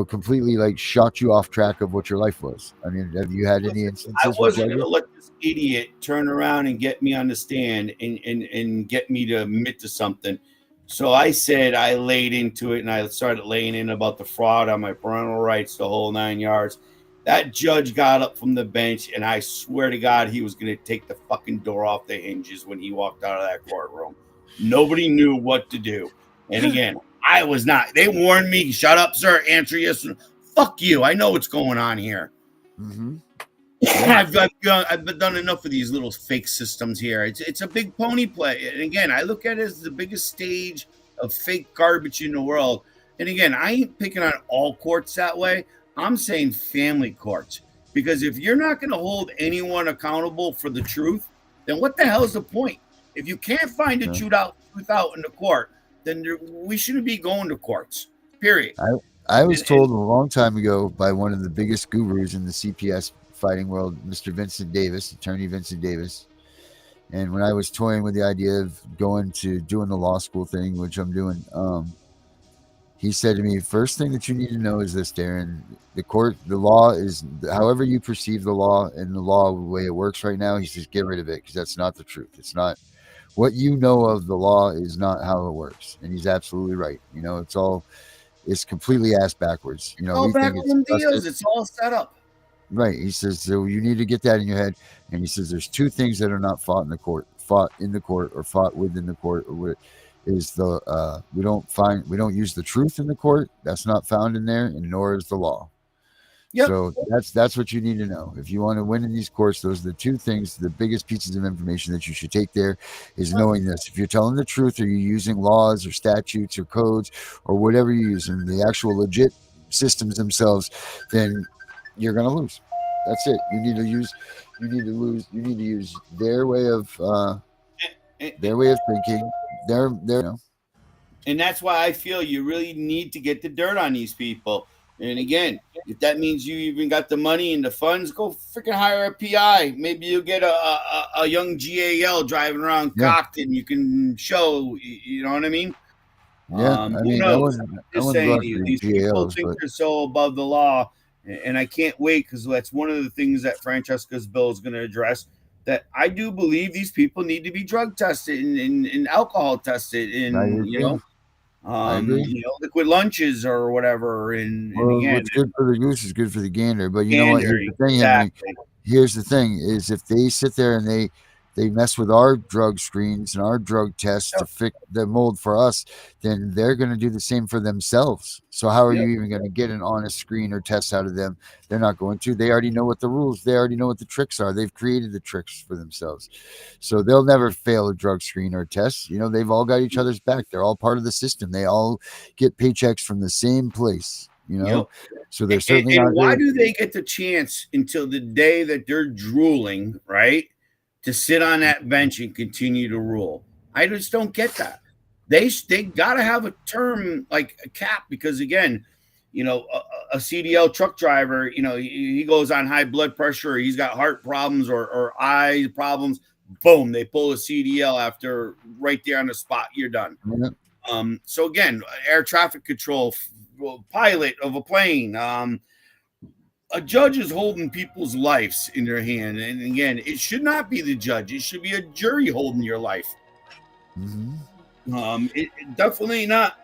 Completely like shot you off track of what your life was. I mean, have you had any I instances with wasn't going judges? to let this idiot turn around and get me on the stand and get me to admit to something. So I said I laid into it and I started laying in about the fraud on my parental rights, the whole 9 yards. That judge got up from the bench and I swear to God, he was going to take the fucking door off the hinges when he walked out of that courtroom. Nobody knew what to do. And again, I was not. They warned me, shut up, sir, answer yes. Fuck you. I know what's going on here. Mm-hmm. I've done enough of these little fake systems here. It's a big pony play. And again, I look at it as the biggest stage of fake garbage in the world. And again, I ain't picking on all courts that way. I'm saying family courts. Because if you're not going to hold anyone accountable for the truth, then what the hell's the point? If you can't find the truth out in the court, then we shouldn't be going to courts. Period. I was told a long time ago by one of the biggest gurus in the CPS fighting world, Mr. Attorney Vincent Davis. And when I was toying with the idea of doing the law school thing, which I'm doing, he said to me, first thing that you need to know is this, Darren, the law is however you perceive the law, and the law, the way it works right now, he says, get rid of it because that's not the truth. It's not what you know of the law is not how it works. And he's absolutely right. It's completely ass backwards. All backroom deals. It's all set up. Right. He says, so you need to get that in your head. And he says, there's two things that are not fought in the court or fought within the court. Or is we don't use the truth in the court. That's not found in there, and nor is the law. Yep. So that's what you need to know. If you want to win in these courts, those are the two things, the biggest pieces of information that you should take there is knowing this. If you're telling the truth, or you're using laws or statutes or codes or whatever you're using, the actual legit systems themselves, then you're going to lose. That's it. You need to use their way of thinking. And that's why I feel you really need to get the dirt on these people. And again, if that means you even got the money and the funds, go freaking hire a PI. Maybe you'll get a young GAL driving around cocked and you can show, you know what I mean? Yeah, I mean, I wouldn't saying these people think they're so above the law. And I can't wait because that's one of the things that Francesca's bill is going to address. That I do believe these people need to be drug tested and alcohol tested and liquid lunches or whatever. And again, what's good for the goose is good for the gander. But you know what? Here's the thing. Here's the thing: is if they sit there and they mess with our drug screens and our drug tests to fit the mold for us, then they're going to do the same for themselves. So how are you even going to get an honest screen or test out of them? They're not going to. They already know what the rules. They already know what the tricks are. They've created the tricks for themselves. So they'll never fail a drug screen or test. They've all got each other's back. They're all part of the system. They all get paychecks from the same place. Yep. So they're certainly and not why there. do they get the chance until the day that they're drooling, right, to sit on that bench and continue to rule? I just don't get that. They got to have a term like a cap, because again, a CDL truck driver, he goes on high blood pressure, or he's got heart problems or eye problems. Boom, they pull a CDL after right there on the spot. You're done. Yeah. So again, air traffic control pilot of a plane. A judge is holding people's lives in their hand, and again, it should not be the judge. It should be a jury holding your life. It definitely not.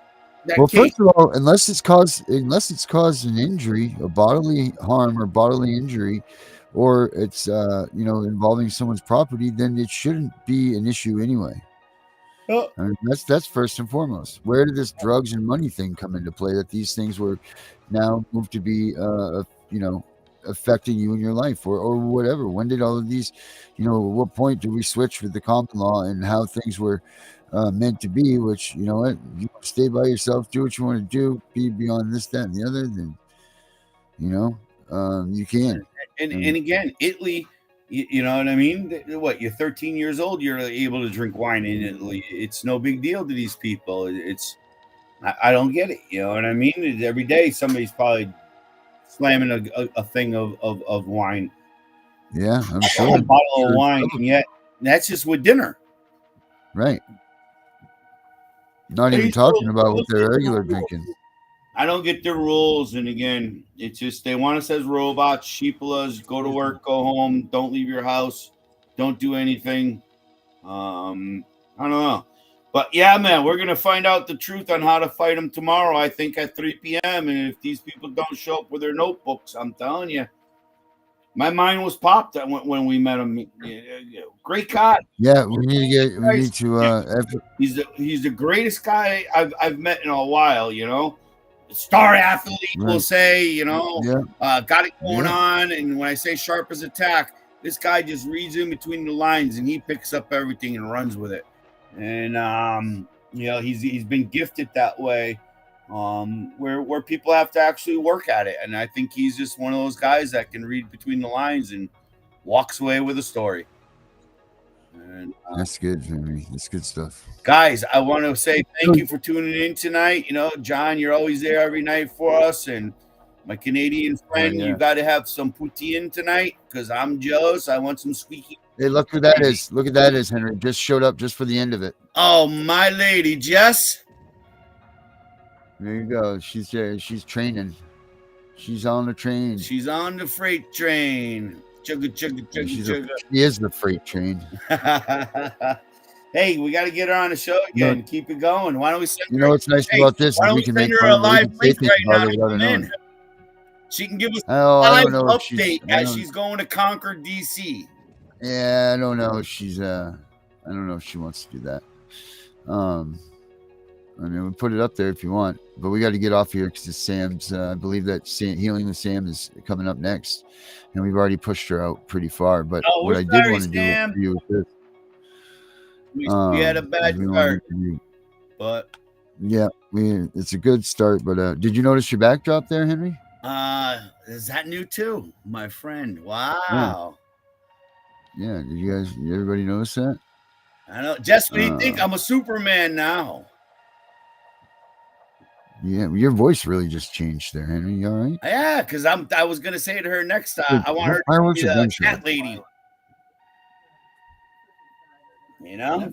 Well, first of all, unless it's caused an injury, a bodily harm or bodily injury, or it's involving someone's property, then it shouldn't be an issue anyway. I mean, that's first and foremost. Where did this drugs and money thing come into play? That these things were now moved to be, affecting you in your life, or whatever. When did all of these, at what point did we switch with the common law and how things were meant to be? Which you stay by yourself, do what you want to do, be beyond this, that, and the other. Then you can. And again, Italy. You know what I mean? What, you're 13 years old, you're able to drink wine in Italy. It's no big deal to these people. I don't get it. You know what I mean? Every day somebody's probably slamming a thing of wine. Yeah, I'm sure. A bottle of wine, and yet that's just with dinner. Right. Not even talking about what they're regular drinking. I don't get the rules, and again, it's just they want us as robots, sheepless, go to work, go home, don't leave your house, don't do anything. I don't know. But yeah, man, we're going to find out the truth on how to fight them tomorrow, I think at 3 p.m. And if these people don't show up with their notebooks, I'm telling you, my mind was popped when we met him. Great guy. Yeah, we need to he's the greatest guy I've met in a while, Star athlete, right. We'll say, got it going on. And when I say sharp as a tack, this guy just reads in between the lines and he picks up everything and runs with it. And he's been gifted that way, where people have to actually work at it. And I think he's just one of those guys that can read between the lines and walks away with a story. And that's good, Henry. That's good stuff. Guys, I want to say thank you for tuning in tonight. John, you're always there every night for us. And my Canadian friend, you got to have some poutine tonight because I'm jealous. I want some squeaky. Hey, look who that is. Look at that is, Henry. Just showed up just for the end of it. Oh, my lady, Jess. There you go. She's there. She's training. She's on the train. She's on the freight train. Chugga, chugga, chugga, chugga. She is the freight train. Hey, we got to get her on the show again. Keep it going. Why don't we send her? What's nice about this is we can make her a live link right now to come in. She can give us a live update as she's going to conquer DC. Yeah, I don't know. I don't know if she wants to do that. I mean, we'll put it up there if you want, but we got to get off here because Sam's. I believe that Healing with Sam is coming up next, and we've already pushed her out pretty far. But what I did want to do for you is this. We had a bad start, but yeah, it's a good start. But did you notice your backdrop there, Henry? Is that new too, my friend? Wow. Yeah. Did everybody notice that? I know. Jess, what do you think? I'm a Superman now. Yeah, your voice really just changed there, Henry. You all right? Yeah, because I was gonna say to her next time, I want her to be the cat lady.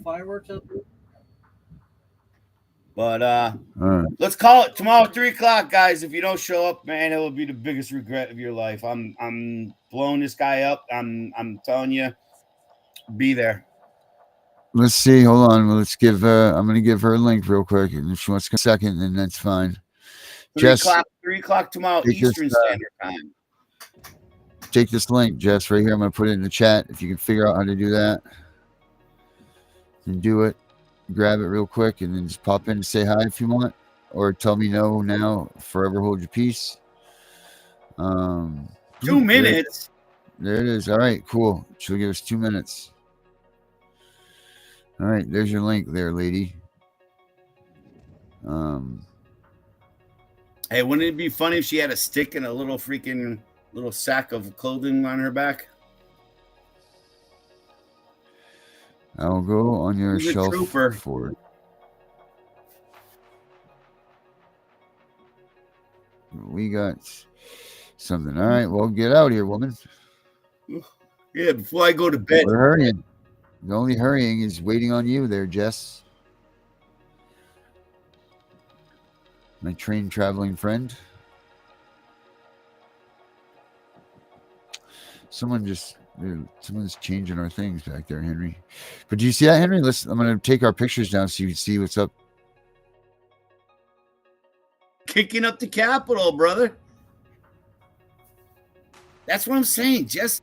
Fireworks up. But let's call it tomorrow, 3:00, guys. If you don't show up, man, it will be the biggest regret of your life. I'm blowing this guy up. I'm telling you, be there. Let's see. Hold on. Let's give. I'm gonna give her a link real quick, and if she wants to come second, then that's fine. 3 o'clock tomorrow Eastern Standard Time. Take this link, Jess, right here. I'm gonna put it in the chat. If you can figure out how to do that. and do it. Grab it real quick and then just pop in and say hi if you want, or tell me no now. Forever hold your peace. 2 minutes. There it is. All right, cool. She'll give us 2 minutes. All right, there's your link there, lady. Hey, wouldn't it be funny if she had a stick and a little freaking little sack of clothing on her back? I'll go on your Who's a shelf trooper? for it. We got something. All right, well, get out here, woman. Yeah, before I go to bed. We're hurrying. The only hurrying is waiting on you there, Jess. My train traveling friend. Someone's changing our things back there, Henry. But do you see that, Henry? Listen, I'm going to take our pictures down so you can see what's up. Kicking up the Capitol, brother. That's what I'm saying. Just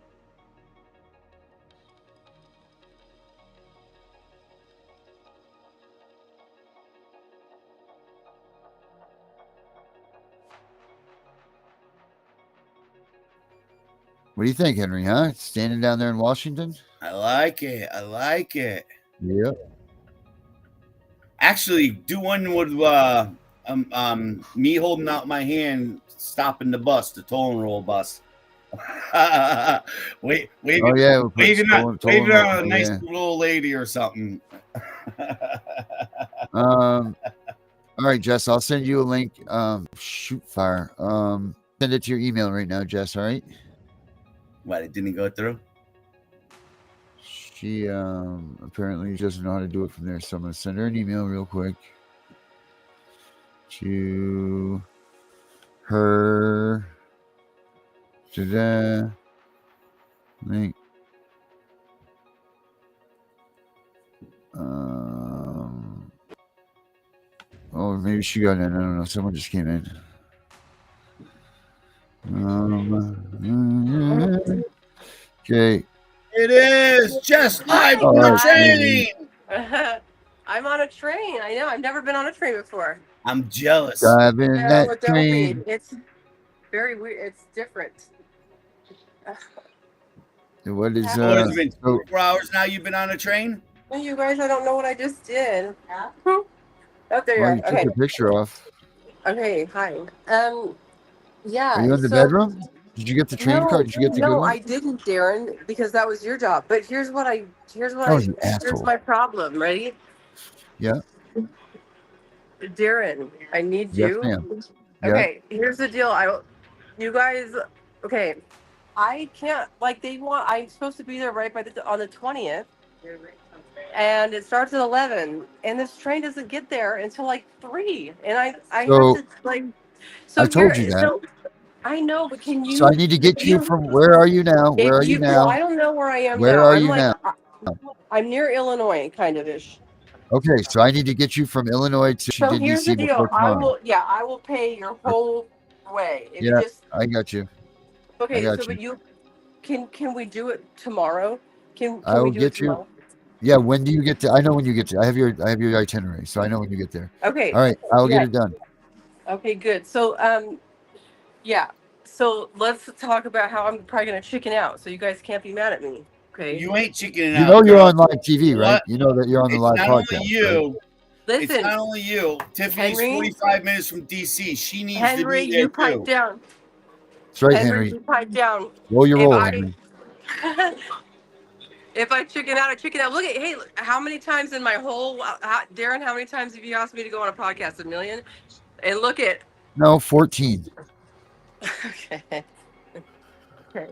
What do you think, Henry, huh? Standing down there in Washington? I like it. I like it. Yep. Actually, do one with me holding out my hand, stopping the bus, the toll and roll bus. Waving at a nice little lady or something. All right, Jess, I'll send you a link. Shoot fire. Send it to your email right now, Jess. All right. What, it didn't go through? She apparently doesn't know how to do it from there, so I'm gonna send her an email real quick to her today. Link. Oh, maybe she got in. I don't know. Someone just came in. Okay. It is just live on the train. I'm on a train. I know. I've never been on a train before. I'm jealous. Driving No, that don't train. be. It's very weird. It's different. What is It's been 4 hours now you've been on a train? Oh, you guys, I don't know what I just did. Oh, there you Well, are. you took Okay. the picture off. Okay. Hi. Yeah. Are you in the bedroom? Did you get the train card? Did you get the good No, one? I didn't, Darren, because that was your job. But here's Oh, you here's asshole. my problem. Ready? Yeah. Darren, I need Yes, you. ma'am. Yeah. Okay, here's the deal. You guys, okay, I can't, like, I'm supposed to be there right on the 20th, and it starts at 11, and this train doesn't get there until like 3, and I So, have to, like, so I told you that. So, I know, but can you? So I need to get you from where are you now? Where are you Well, now? I don't know where I am Where now. are I'm you like, now? I'm near Illinois, kind of ish. Okay, so I need to get you from Illinois to So Washington, here's the D.C. deal. before tomorrow. I will pay your whole way. If Yeah, you just I got you. okay, got so you. but can we do it tomorrow? Can I will we do it get you. tomorrow? Yeah, when do you get to? I know when you get to. I have your itinerary, so I know when you get there. Okay. All right, I'll Yeah. get it done. Okay, good. So yeah. So let's talk about how I'm probably gonna chicken out, so you guys can't be mad at me. Okay. You ain't chickening You out. know you're girl. on live TV, right? What? You know that you're on the It's live not podcast. only you. It's Listen, not only you. Tiffany's Henry? 45 minutes from DC. She needs Henry, to be there you pipe too. down. That's right, Henry, Henry. you pipe down. Roll your If roll, I- Henry. If I chicken out, I chicken out. Look at, hey, how many times in my whole, Darren, how many times have you asked me to go on a podcast? 1 million? And look at, No, 14. okay. Okay.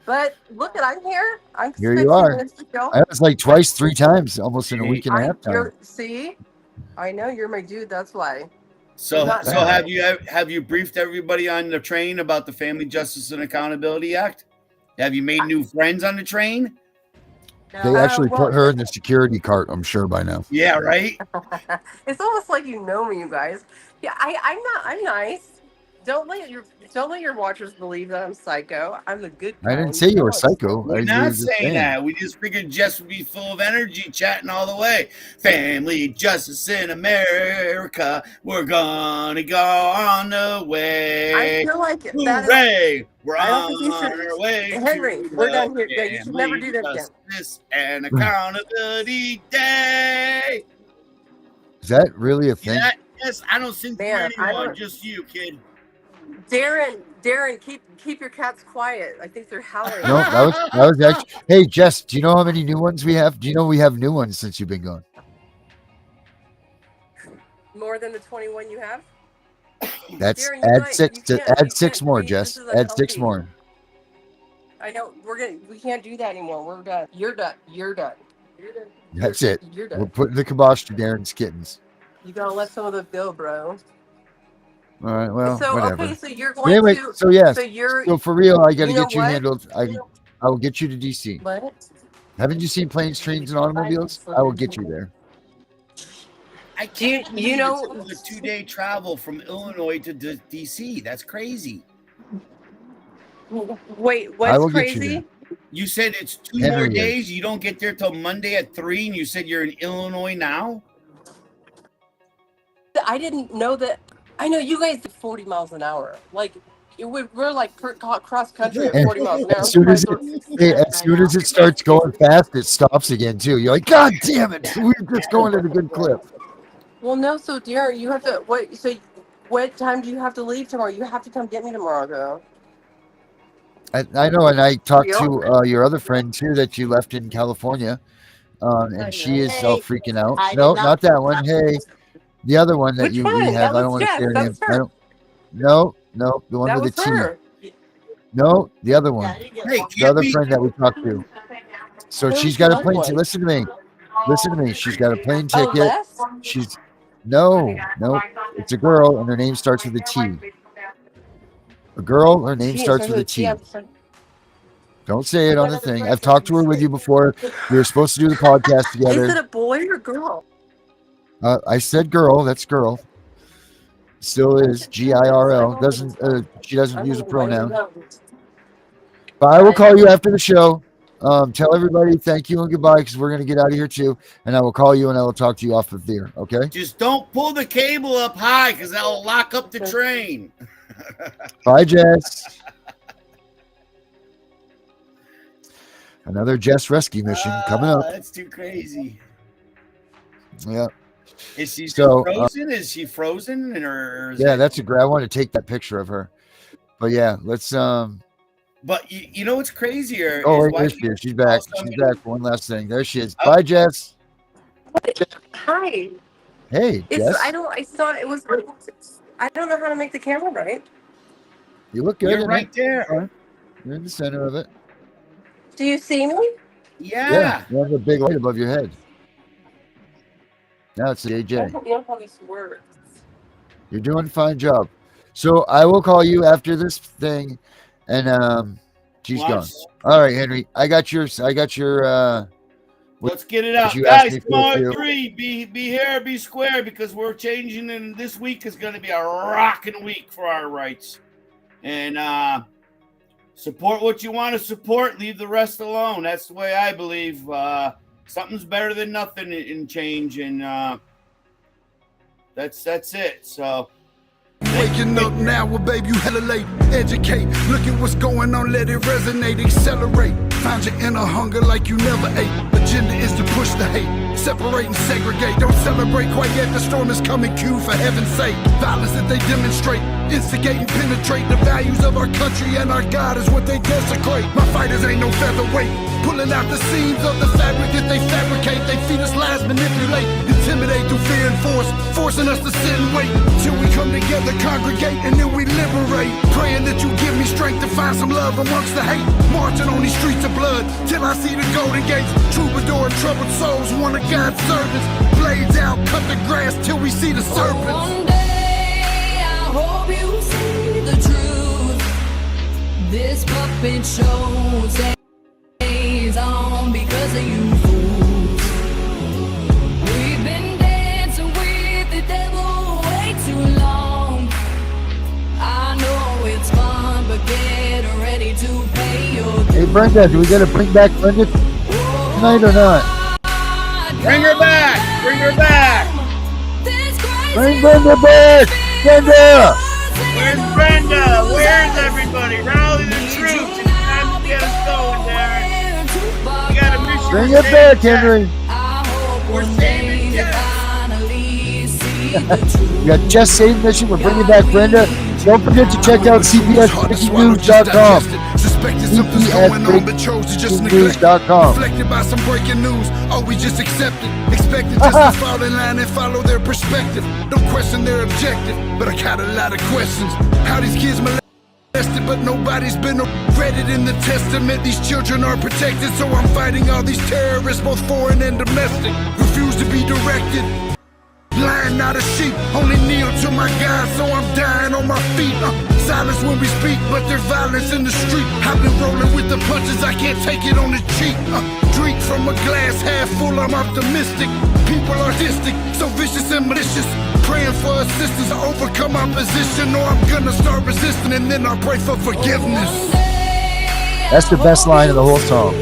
But look at, I'm here. I'm Here you 15 are. minutes to go. I was like twice, 3 times, almost in a week and a half time. See, I know you're my dude. That's why. So Not have bad. you briefed everybody on the train about the Family Justice and Accountability Act? Have you made new friends on the train? They actually put her in the security cart, I'm sure, by now. Yeah, right. It's almost like you know me, you guys. Yeah, I'm nice. don't let your watchers believe that I'm psycho. I'm the good I didn't kind. say you were No, psycho. We're We not were just saying that. We just figured Jess would be full of energy, chatting all the way. Family justice in America. We're gonna go on the way. I feel like that is. Hooray! We're I don't on think you should. our way Henry, to we're the done here. Yeah, you should never do Family that again. Justice and Accountability Day. Is that really a thing? Yeah, yes, I don't think Man, for I anyone, don't- just you, kid. Darren, keep your cats quiet. I think they're howling. No, that was actually. Hey, Jess, do you know how many new ones we have? Do you know we have new ones since you've been gone? More than the 21 you have. That's Darren, add six. Add six more, Jess. Jess. Add six more. I know we can't do that anymore. We're done. You're done. That's it. You're We're done. putting the kibosh to Darren's kittens. You gotta let some of them go, bro. All right. Well, so whatever. okay, so you're But going anyway, to. so yes. So you're. So for real, I got to You know get you what? handled. I will get you to DC. What? Haven't you seen planes, trains, and automobiles? I will get you there. I Do you- can't you believe know- it's a 2-day travel from Illinois to DC. That's crazy. Wait, I will what's get you crazy? You said it's 2 Henry more is. days. You don't get there till Monday at 3, and you said you're in Illinois now? I didn't know that. I know you guys did 40 miles an hour. Like we're like cross country at 40 miles an hour. As soon as it starts going fast, it stops again too. You're like, God damn it! We're just going at a good clip. Well, no. So, Darren, you have to. What? So, what time do you have to leave tomorrow? You have to come get me tomorrow, though. I know, and I talked Yeah. to your other friend too that you left in California, and she is all freaking out. No, not that one. Hey, the other one that Which we one? have. That I don't was want to Jess. say her That name. was her. I don't. No, the one That with was the T. her. No, the other one. Hey, The can't other be- friend that we talked to. So Who's she's got the a plane other ticket. one? Listen to me. Listen to me. She's got a plane Oh, ticket. Les? She's no. It's a girl, and her name starts with a T. A girl, her name She starts with a T. I'm sorry. Don't say it on the thing. I've talked to her with you before. We were supposed to do the podcast Is it together. a boy or girl? I said girl. That's girl. Still is GIRL. She doesn't use a pronoun. But I will call you after the show. Tell everybody thank you and goodbye because we're gonna get out of here too. And I will call you and I will talk to you off of there. Okay. Just don't pull the cable up high because that'll lock up the train. Bye, Jess. Another Jess rescue mission coming up. That's too crazy. Yeah. Is she So, frozen? Is she frozen? Or is Yeah, it- that's a great. I want to take that picture of her. But yeah, let's But you know what's crazier? Oh, is wait, why there she is. She's back. also- She's back. One last thing. There she is. Oh. Bye, Jess. Hi. Hey, It's Jess. I thought it was. I don't know how to make the camera right. You look good. You're in right it. there. You're in the center of it. Do you see me? Yeah. You have a big light above your head. Now it's the I AJ. don't know how this works. You're doing a fine job. So I will call you after this thing, and she's gone. Let's- All right, Henry. I got your. Let's get it out, you asked guys. me for Tomorrow too. at 3, be here, be square, because we're changing, and this week is going to be a rocking week for our rights. And support what you want to support. Leave the rest alone. That's the way I believe. Something's better than nothing in change, and that's it. So. Waking up now, well, babe, you hella late. Educate, look at what's going on, let it resonate, accelerate. Find your inner hunger like you never ate. Agenda is to push the hate, separate and segregate. Don't celebrate quite yet, the storm is coming, Q, for heaven's sake. Violence that they demonstrate, instigate and penetrate. The values of our country and our God is what they desecrate. My fighters ain't no featherweight, pulling out the seams of the fabric that they fabricate. They feed us lies, manipulate, intimidate through fear and force, forcing us to sit and wait till we come together, congregate, and then we liberate. Praying that you give me strength to find some love amongst the hate. Marching on these streets of blood till I see the golden gates. Troubadour and troubled souls, one of God's servants. Blades out, cut the grass till we see the serpents. One day I hope you see the truth. This puppet show stays on because of you fools. We've been dancing with the devil way too long. I know Hey, Brenda, do we got to bring back Brenda tonight or not? Bring her back. Bring her back. Bring Brenda back. Brenda. Where's Brenda? Where's everybody? Rally the troops. It's time to get us going, Darren. We got a mission. Bring it back, Henry. We're saving Jeff. We got Jess saving mission. We're bringing back Brenda. Don't forget to check out cbsbreakingnews.com. Suspected something's going on, but chose to just neglect. cbsbreakingnews.com. Reflected by some breaking news. Oh, we just accepted. Expected just to fall in line and follow their perspective. Don't question their objective, but I got a lot of questions. How these kids molested, but nobody's been credited in the testament. These children are protected, so I'm fighting all these terrorists, both foreign and domestic. Refuse to be directed. Lying, not a sheep, only kneel to my God, so I'm dying on my feet. Silence when we speak, but there's violence in the street. I've been rolling with the punches, I can't take it on the cheek. Drink from a glass half full, I'm optimistic. People are artistic, so vicious and malicious. Praying for assistance to overcome opposition, or I'm gonna start resisting and then I'll pray for forgiveness. That's the best line of the whole song.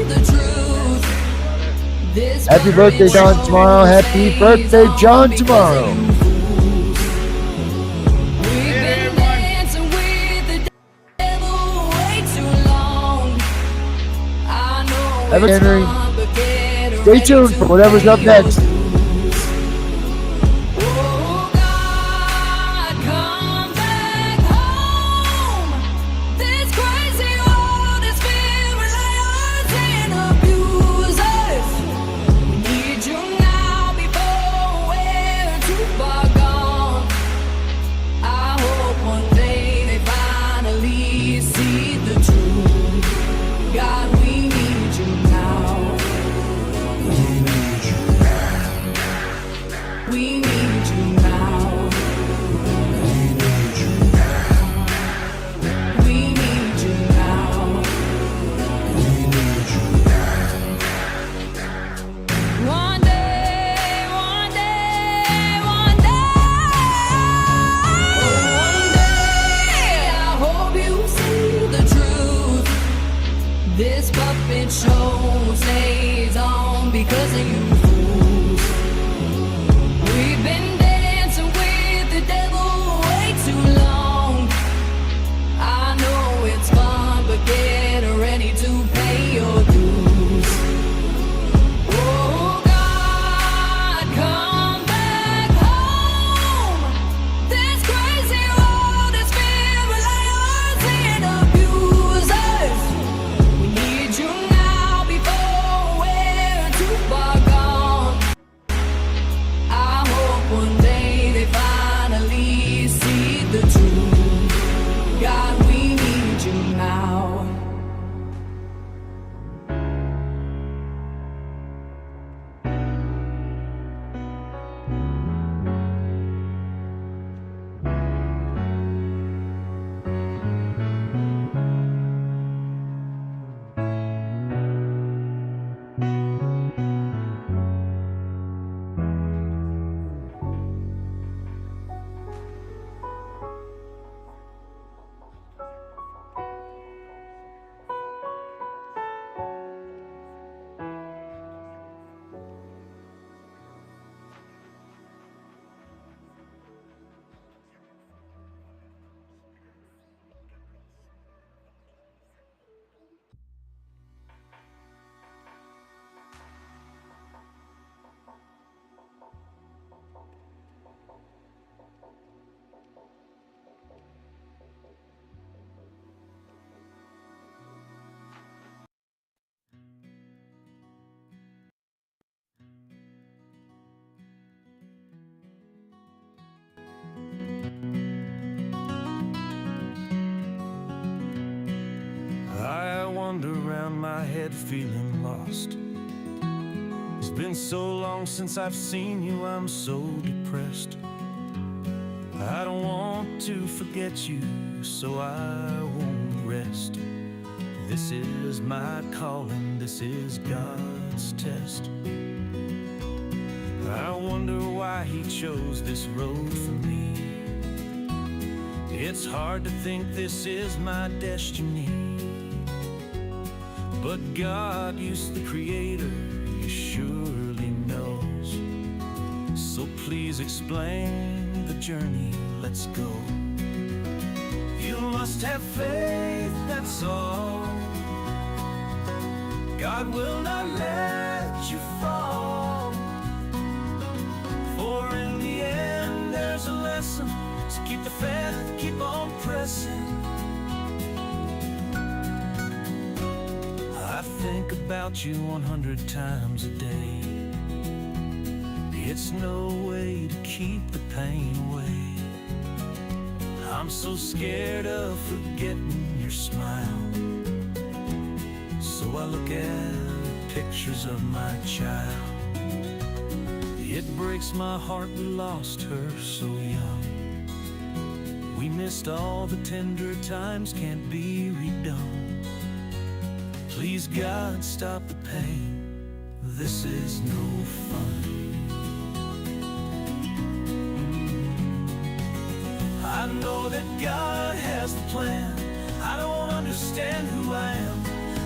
Happy birthday, John, tomorrow. Happy birthday, John, tomorrow. Henry, stay tuned for whatever's up next. This puppet show stays on because of you fools. We've been dancing with the devil way too long. I know it's fun, but get ready to pay your dues. Oh God, come back home. This crazy world is filled with liars and abusers. We need you now before we're too far gone. I hope one day they finally see the truth. God, we need you now. I wander around my head feeling lost. It's been so long since I've seen you, I'm so depressed. I don't want to forget you, so I won't rest. This is my calling, this is God's test. I wonder why he chose this road for me. It's hard to think this is my destiny. But God, you's the creator, He surely knows. So please explain the journey, let's go. You must have faith, that's all. God will not let you fall. For in the end there's a lesson, so keep the faith, keep on pressing. I think about you 100 times a day. It's no way to keep the pain away. I'm so scared of forgetting your smile, so I look at pictures of my child. It breaks my heart we lost her so young. We missed all the tender times, can't be redone. Please God, stop the pain, this is no fun. I know that God has the plan. I don't understand who I am.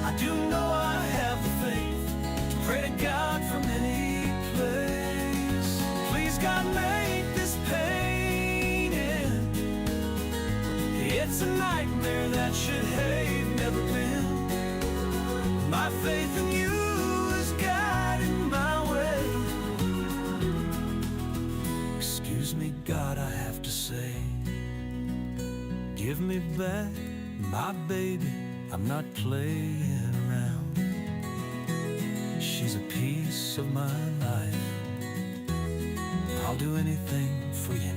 I do know I have the faith to pray to God from any place. Please God, make this pain end. It's a nightmare that should have never been. My faith in you is guiding my way. Excuse me, God, I have to say, give me back my baby, I'm not playing around. She's a piece of my life. I'll do anything for you